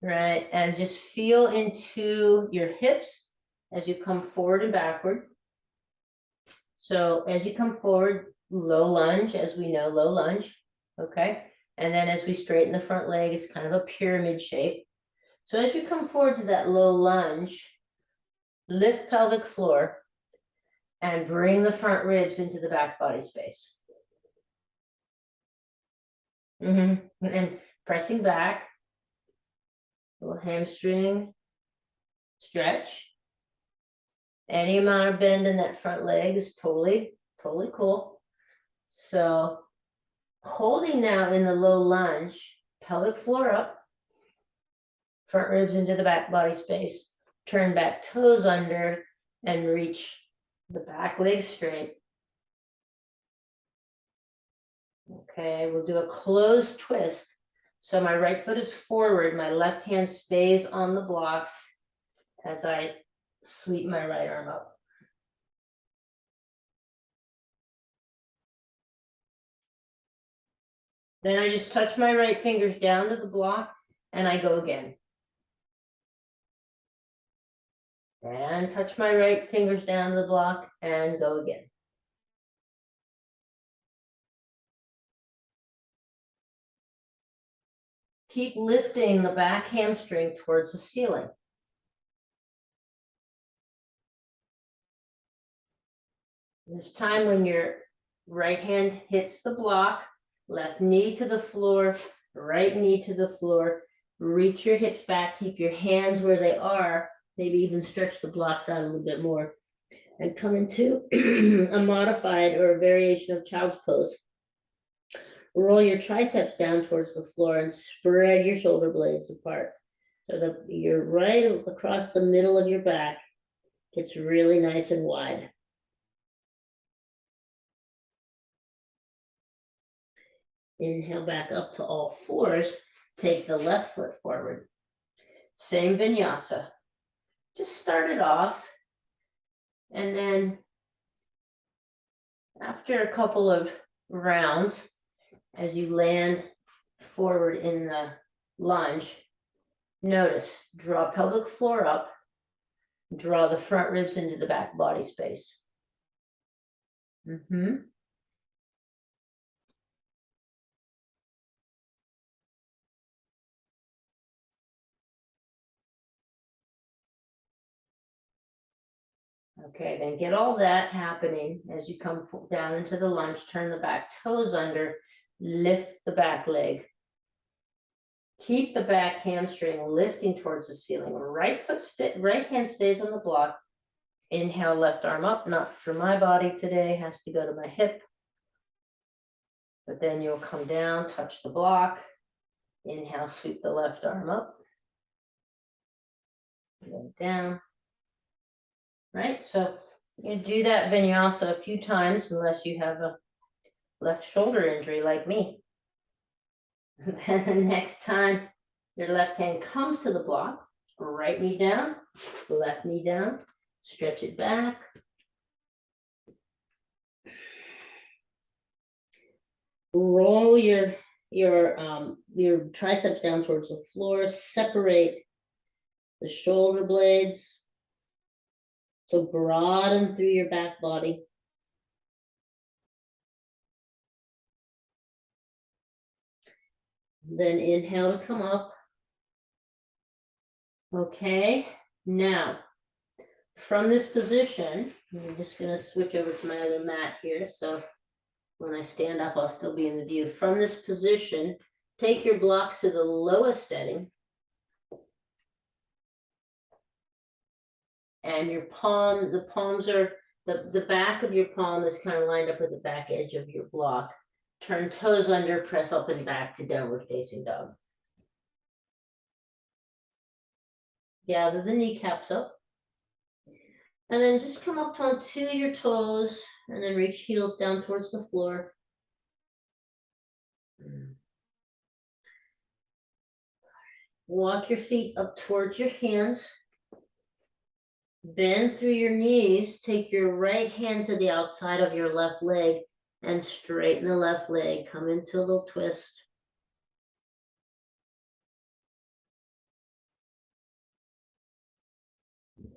right? And just feel into your hips as you come forward and backward. So as you come forward, low lunge, as we know, low lunge, okay? And then as we straighten the front leg, it's kind of a pyramid shape. So as you come forward to that low lunge, lift pelvic floor and bring the front ribs into the back body space. And pressing back, little hamstring stretch. Any amount of bend in that front leg is totally cool. So holding now in the low lunge, pelvic floor up, front ribs into the back body space, turn back toes under and reach the back leg straight. Okay, we'll do a closed twist. So my right foot is forward, my left hand stays on the blocks as I sweep my right arm up. Then I just touch my right fingers down to the block and I go again. And touch my right fingers down to the block and go again. Keep lifting the back hamstring towards the ceiling. This time when your right hand hits the block, left knee to the floor, right knee to the floor, reach your hips back, keep your hands where they are, maybe even stretch the blocks out a little bit more, and come into a modified or a variation of child's pose. Roll your triceps down towards the floor and spread your shoulder blades apart so that you're right across the middle of your back. Gets really nice and wide. Inhale back up to all fours. Take the left foot forward. Same vinyasa. Just start it off. And then after a couple of rounds, as you land forward in the lunge, notice, draw pelvic floor up, draw the front ribs into the back body space. Okay, then get all that happening as you come down into the lunge, turn the back toes under, lift the back leg. Keep the back hamstring lifting towards the ceiling. Right hand stays on the block. Inhale, left arm up, not for my body today, has to go to my hip. But then you'll come down, touch the block. Inhale, sweep the left arm up. Go down. Right, so you do that vinyasa a few times unless you have a left shoulder injury like me. And then the next time your left hand comes to the block, right knee down, left knee down, stretch it back. Roll your triceps down towards the floor, separate the shoulder blades. So broaden through your back body. Then inhale to come up. Okay, now from this position, I'm just going to switch over to my other mat here. So when I stand up, I'll still be in the view. From this position, take your blocks to the lowest setting. And your palm, the palms are, the back of your palm is kind of lined up with the back edge of your block. Turn toes under, press up and back to downward facing dog. Gather the kneecaps up. And then just come up onto your toes and then reach heels down towards the floor. Walk your feet up towards your hands. Bend through your knees. Take your right hand to the outside of your left leg and straighten the left leg. Come into a little twist.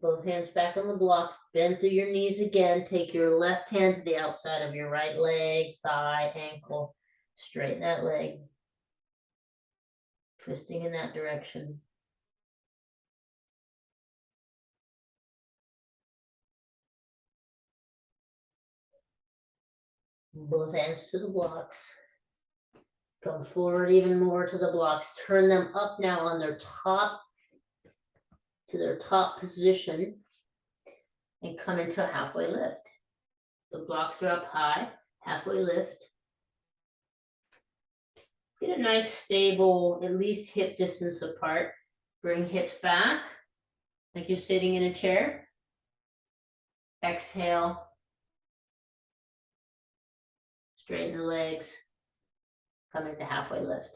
Both hands back on the blocks. Bend through your knees again. Take your left hand to the outside of your right leg, thigh, ankle. Straighten that leg. Twisting in that direction. Both hands to the blocks. Come forward even more to the blocks. Turn them up now on their top, to their top position, and come into a halfway lift. The blocks are up high, halfway lift. Get a nice stable, at least hip distance apart. Bring hips back, like you're sitting in a chair. Exhale. Straighten the legs. Come into halfway lift.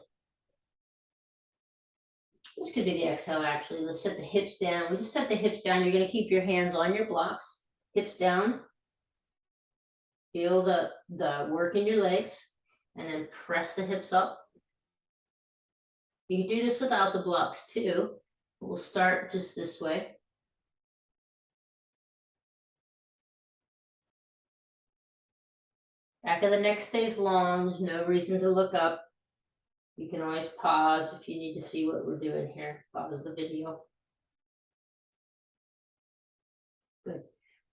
This could be the exhale, actually. Let's set the hips down. We just set the hips down. You're going to keep your hands on your blocks. Hips down. Feel the work in your legs. And then press the hips up. You can do this without the blocks too. We'll start just this way. Back of the neck stays long. There's no reason to look up. You can always pause if you need to see what we're doing here. Pause the video. Good.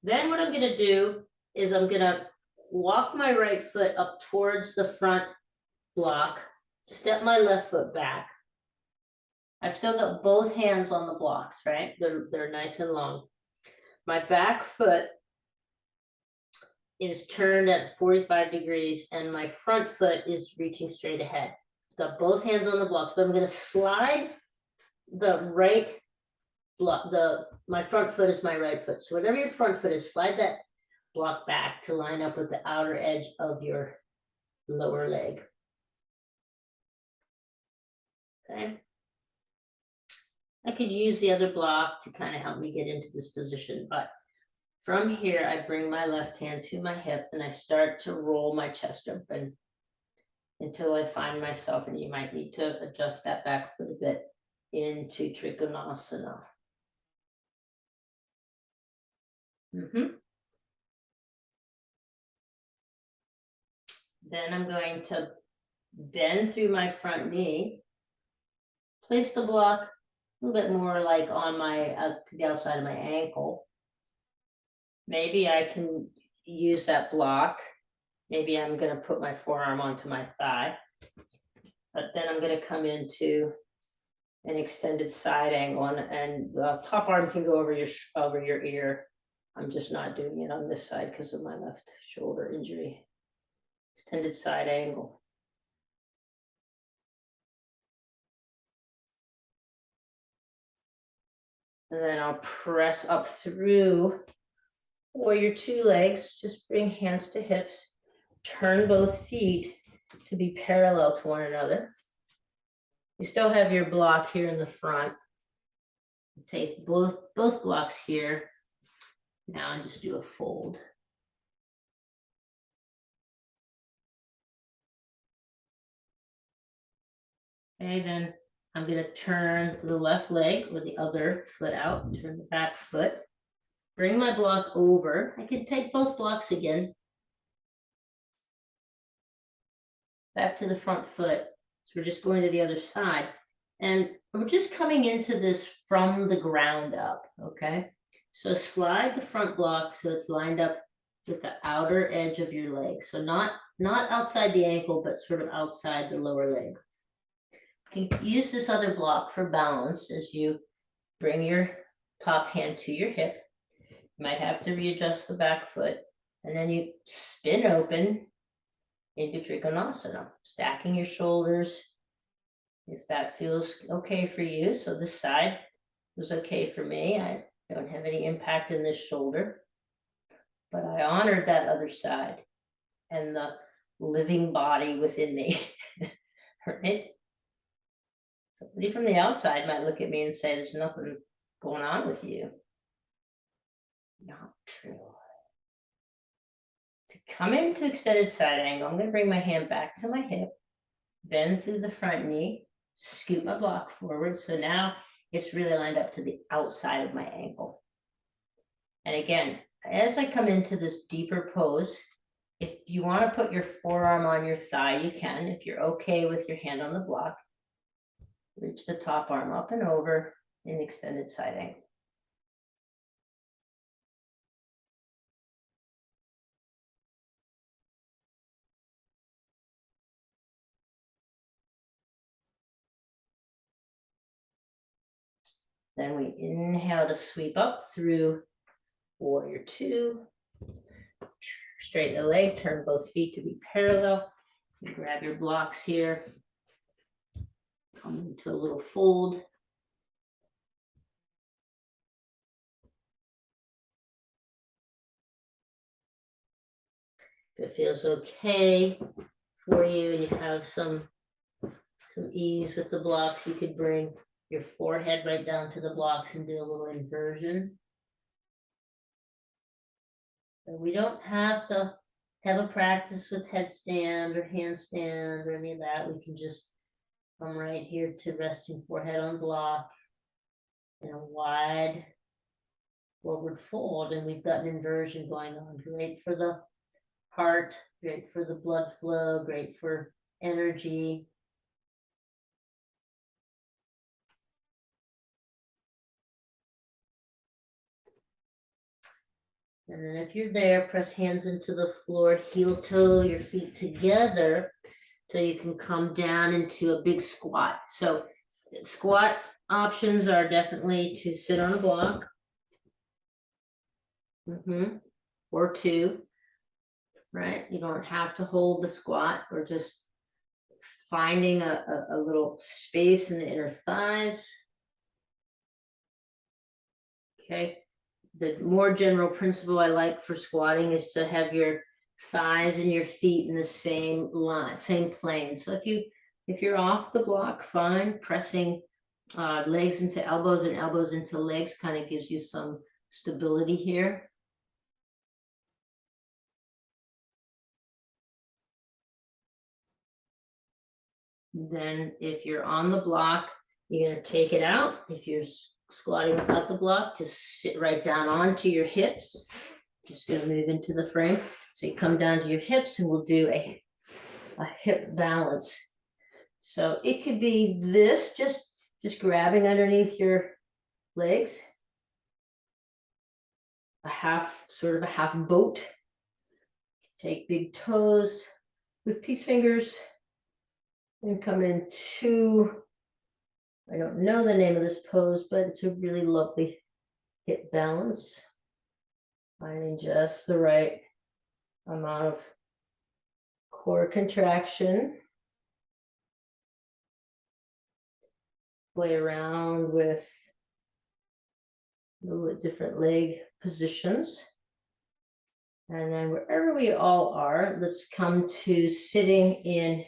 Then what I'm going to do is I'm going to walk my right foot up towards the front block, step my left foot back. I've still got both hands on the blocks, right? They're nice and long. My back foot is turned at 45 degrees and my front foot is reaching straight ahead. Got both hands on the blocks, but I'm going to slide the right block. My front foot is my right foot. So whatever your front foot is, slide that block back to line up with the outer edge of your lower leg. Okay. I could use the other block to kind of help me get into this position, but from here, I bring my left hand to my hip and I start to roll my chest open until I find myself, and you might need to adjust that back foot a bit, into Trikonasana. Then I'm going to bend through my front knee, place the block a little bit more like on my, to the outside of my ankle. maybe I can use that block. Maybe I'm gonna put my forearm onto my thigh. But then I'm gonna come into an extended side angle, and the top arm can go over your ear. I'm just not doing it on this side because of my left shoulder injury. Extended side angle. And then I'll press up through warrior two legs. Just bring hands to hips. Turn both feet to be parallel to one another. You still have your block here in the front. Take both blocks here now and just do a fold. Okay, then I'm going to turn the left leg or the other foot out, turn the back foot, bring my block over. I can take both blocks again. Back to the front foot. So we're just going to the other side. And we're just coming into this from the ground up, okay? So slide the front block so it's lined up with the outer edge of your leg. So not outside the ankle, but sort of outside the lower leg. You can use this other block for balance as you bring your top hand to your hip. You might have to readjust the back foot, and then you spin open into Trikonasana, stacking your shoulders if that feels okay for you. So this side was okay for me. I don't have any impact in this shoulder, but I honored that other side and the living body within me, right? Somebody from the outside might look at me and say, there's nothing going on with you. Not true. To come into extended side angle, I'm going to bring my hand back to my hip, bend through the front knee, scoot my block forward. So now it's really lined up to the outside of my ankle. And again, as I come into this deeper pose, if you want to put your forearm on your thigh, you can. If you're okay with your hand on the block, reach the top arm up and over in extended side angle. Then we inhale to sweep up through warrior two. Straighten the leg, turn both feet to be parallel. You grab your blocks here. Come into a little fold. If it feels okay for you and you have some ease with the blocks, you could bring your forehead right down to the blocks and do a little inversion. So we don't have to have a practice with headstand or handstand or any of that. We can just come right here to resting forehead on block in a wide forward fold, and we've got an inversion going on. Great for the heart, great for the blood flow, great for energy. And then if you're there, press hands into the floor, heel toe your feet together so you can come down into a big squat. So squat options are definitely to sit on a block or two, right? You don't have to hold the squat. We're just finding a little space in the inner thighs. Okay. The more general principle I like for squatting is to have your thighs and your feet in the same line, same plane. So if you're off the block, fine. Pressing legs into elbows and elbows into legs kind of gives you some stability here. Then if you're on the block, you're going to take it out. If you're squatting without the block, just sit right down onto your hips. Just going to move into the frame. So you come down to your hips and we'll do a hip balance. So it could be this, just grabbing underneath your legs. sort of a half boat. Take big toes with peace fingers and come into, I don't know the name of this pose, but it's a really lovely hip balance. Finding just the right amount of core contraction. Play around with a little bit different leg positions. And then wherever we all are, let's come to sitting in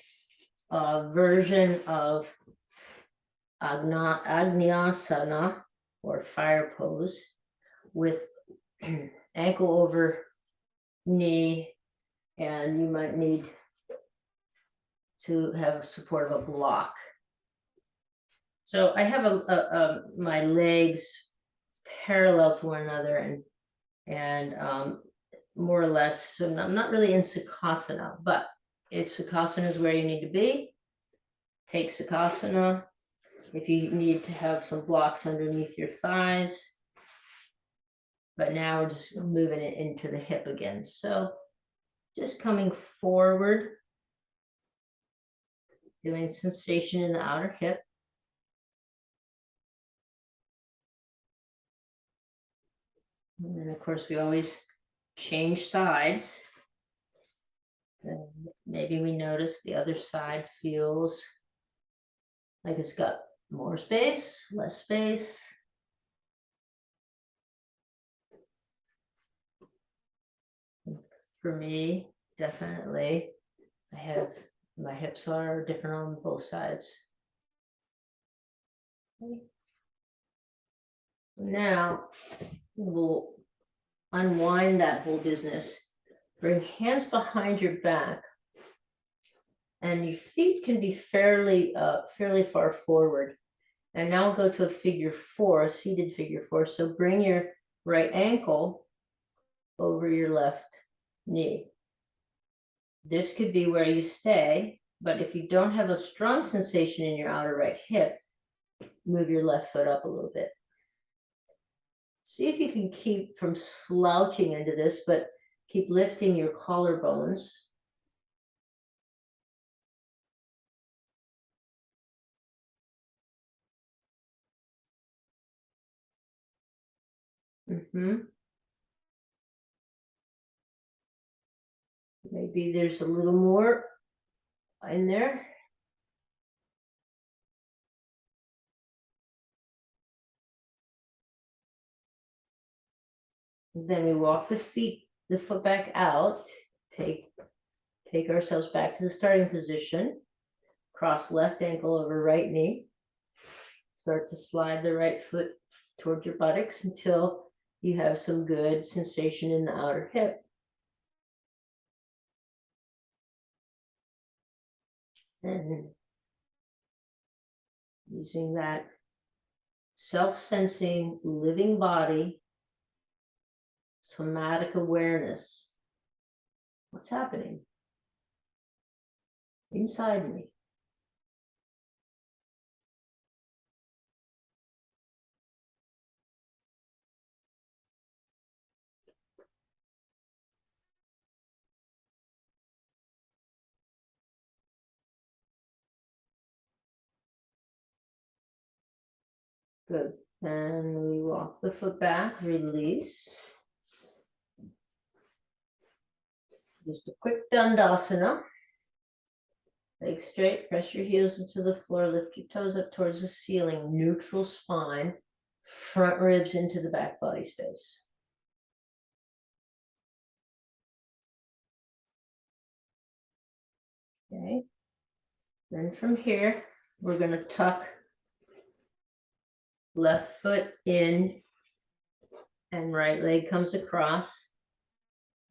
a version of Agnyasana or fire pose with ankle over knee, and you might need to have support of a block. So I have my legs parallel to one another and more or less, so I'm not really in Sukhasana, but if Sukhasana is where you need to be, take Sukhasana. If you need to have some blocks underneath your thighs, but now we're just moving it into the hip again. So just coming forward, feeling sensation in the outer hip. And then of course we always change sides. And maybe we notice the other side feels like it's got more space, less space. For me, definitely, my hips are different on both sides. Okay. Now we'll unwind that whole business. Bring hands behind your back, and your feet can be fairly far forward. And now we'll go to a figure four, a seated figure four. So bring your right ankle over your left knee. This could be where you stay, but if you don't have a strong sensation in your outer right hip, move your left foot up a little bit. See if you can keep from slouching into this, but keep lifting your collarbones. Maybe there's a little more in there. Then we walk the foot back out, take ourselves back to the starting position, cross left ankle over right knee, start to slide the right foot towards your buttocks until you have some good sensation in the outer hip. And using that self-sensing living body, somatic awareness. What's happening inside me? Good. And we walk the foot back, release. Just a quick Dandasana. Legs straight, press your heels into the floor, lift your toes up towards the ceiling, neutral spine, front ribs into the back body space. Okay. Then from here, we're going to tuck left foot in and right leg comes across.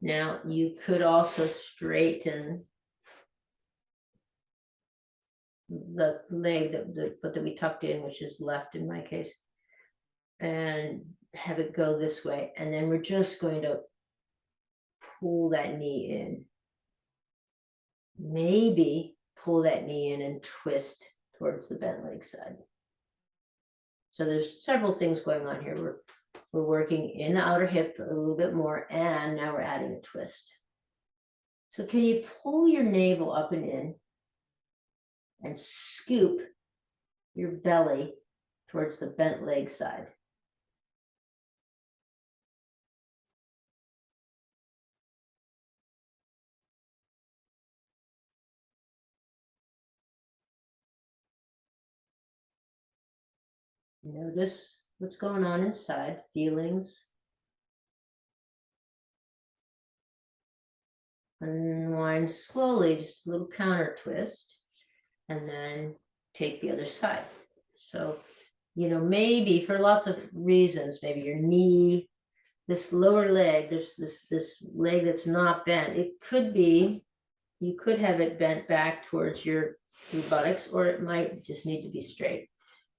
Now you could also straighten the leg, the foot that we tucked in, which is left in my case, and have it go this way. And then we're just going to pull that knee in. Maybe pull that knee in and twist towards the bent leg side. So there's several things going on here. We're We're working in the outer hip a little bit more, and now we're adding a twist. So can you pull your navel up and in and scoop your belly towards the bent leg side? Notice what's going on inside, feelings. Unwind slowly, just a little counter twist, and then take the other side. So, maybe for lots of reasons, maybe your knee, this lower leg, there's this leg that's not bent. It could be, you could have it bent back towards your buttocks, or it might just need to be straight.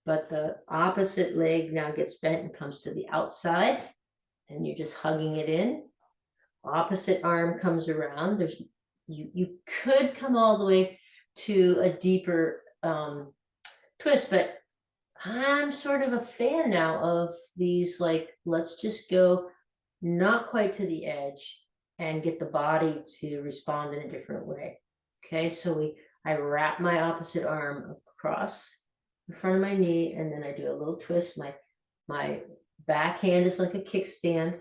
But the opposite leg now gets bent and comes to the outside, and you're just hugging it in. Opposite arm comes around. You could come all the way to a deeper twist, but I'm sort of a fan now of these, like, let's just go not quite to the edge and get the body to respond in a different way. Okay, so I wrap my opposite arm across in front of my knee, and then I do a little twist. My back hand is like a kickstand,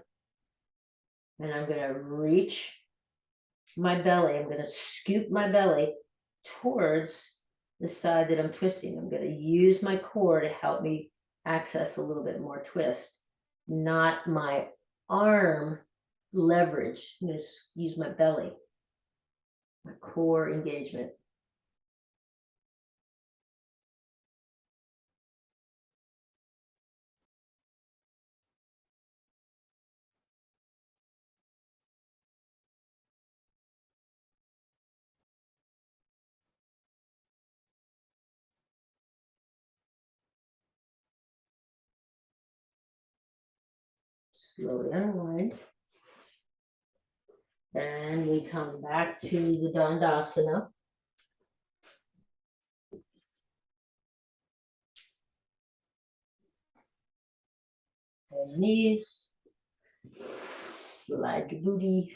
and I'm going to reach my belly. I'm going to scoop my belly towards the side that I'm twisting. I'm going to use my core to help me access a little bit more twist, not my arm leverage. I'm going to use my belly, my core engagement. Slowly unwind. Then we come back to the Dandasana. And knees. Slide your booty.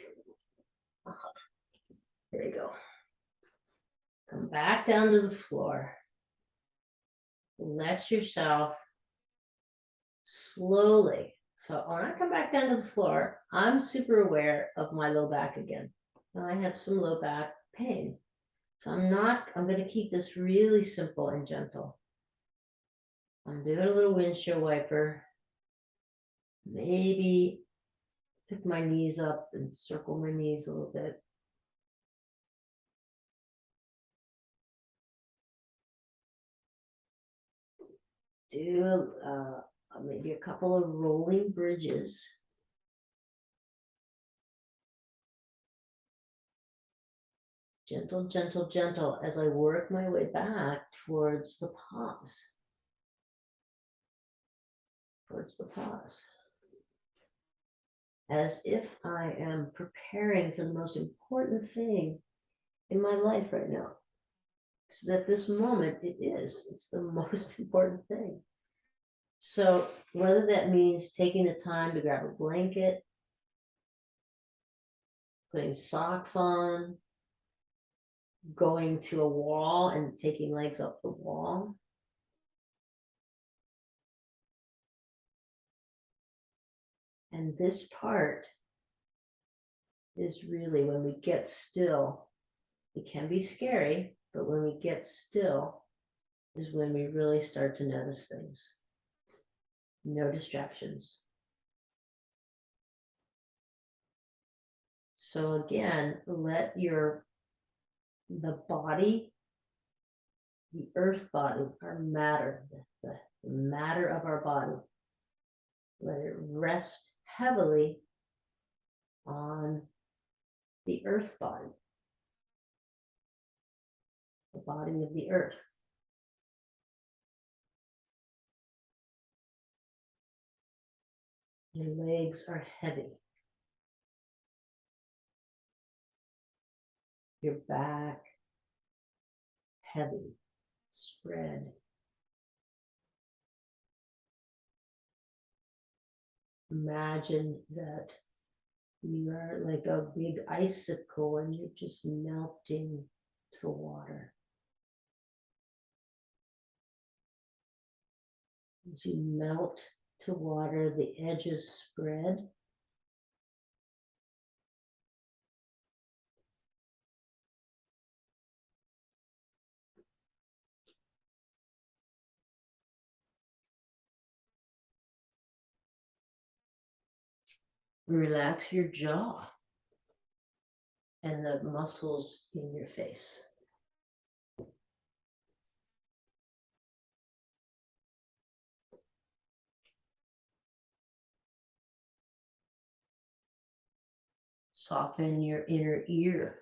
There you go. Come back down to the floor. Let yourself slowly. So when I come back down to the floor, I'm super aware of my low back again. Now I have some low back pain. So I'm going to keep this really simple and gentle. I'm doing a little windshield wiper. Maybe pick my knees up and circle my knees a little bit. Do maybe a couple of rolling bridges. Gentle, gentle, gentle as I work my way back towards the pause. Towards the pause. As if I am preparing for the most important thing in my life right now. Because at this moment, it's the most important thing. So whether that means taking the time to grab a blanket, putting socks on, going to a wall and taking legs up the wall. And this part is really when we get still. It can be scary, but when we get still is when we really start to notice things. No distractions. So again, let the body, the earth body, our matter, the matter of our body, let it rest heavily on the earth body, the body of the earth. Your legs are heavy. Your back, heavy, spread. Imagine that you are like a big icicle and you're just melting to water. As you melt to water, the edges spread. Relax your jaw and the muscles in your face. Soften your inner ear.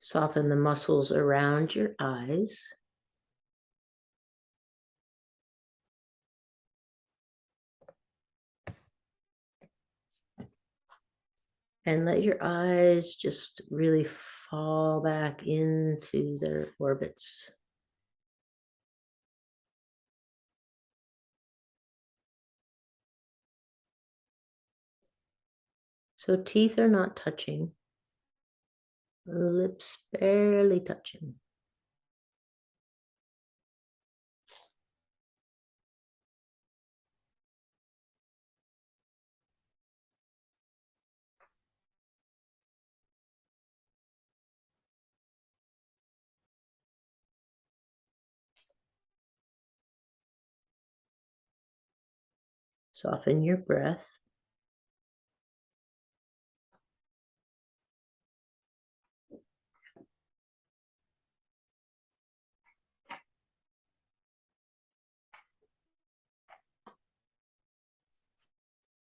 Soften the muscles around your eyes. And let your eyes just really fall back into their orbits. So teeth are not touching, the lips barely touching. Soften your breath.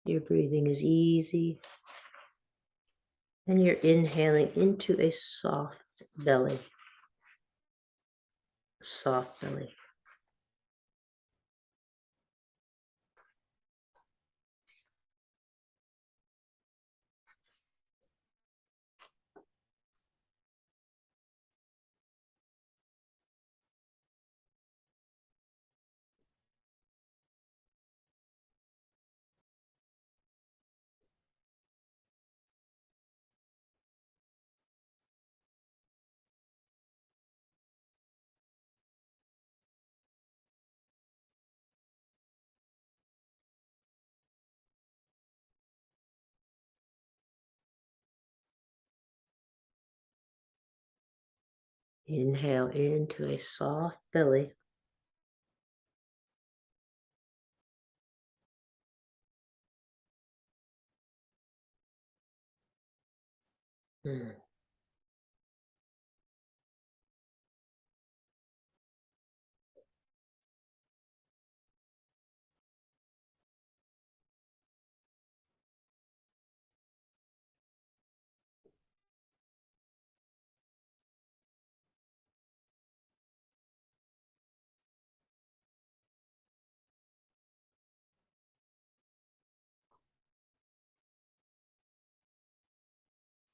Your breathing is easy. And you're inhaling into a soft belly. Soft belly. Inhale into a soft belly. Mm.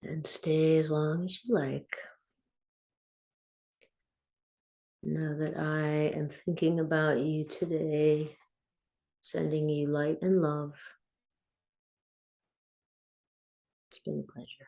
And stay as long as you like. Know that I am thinking about you today, sending you light and love. It's been a pleasure.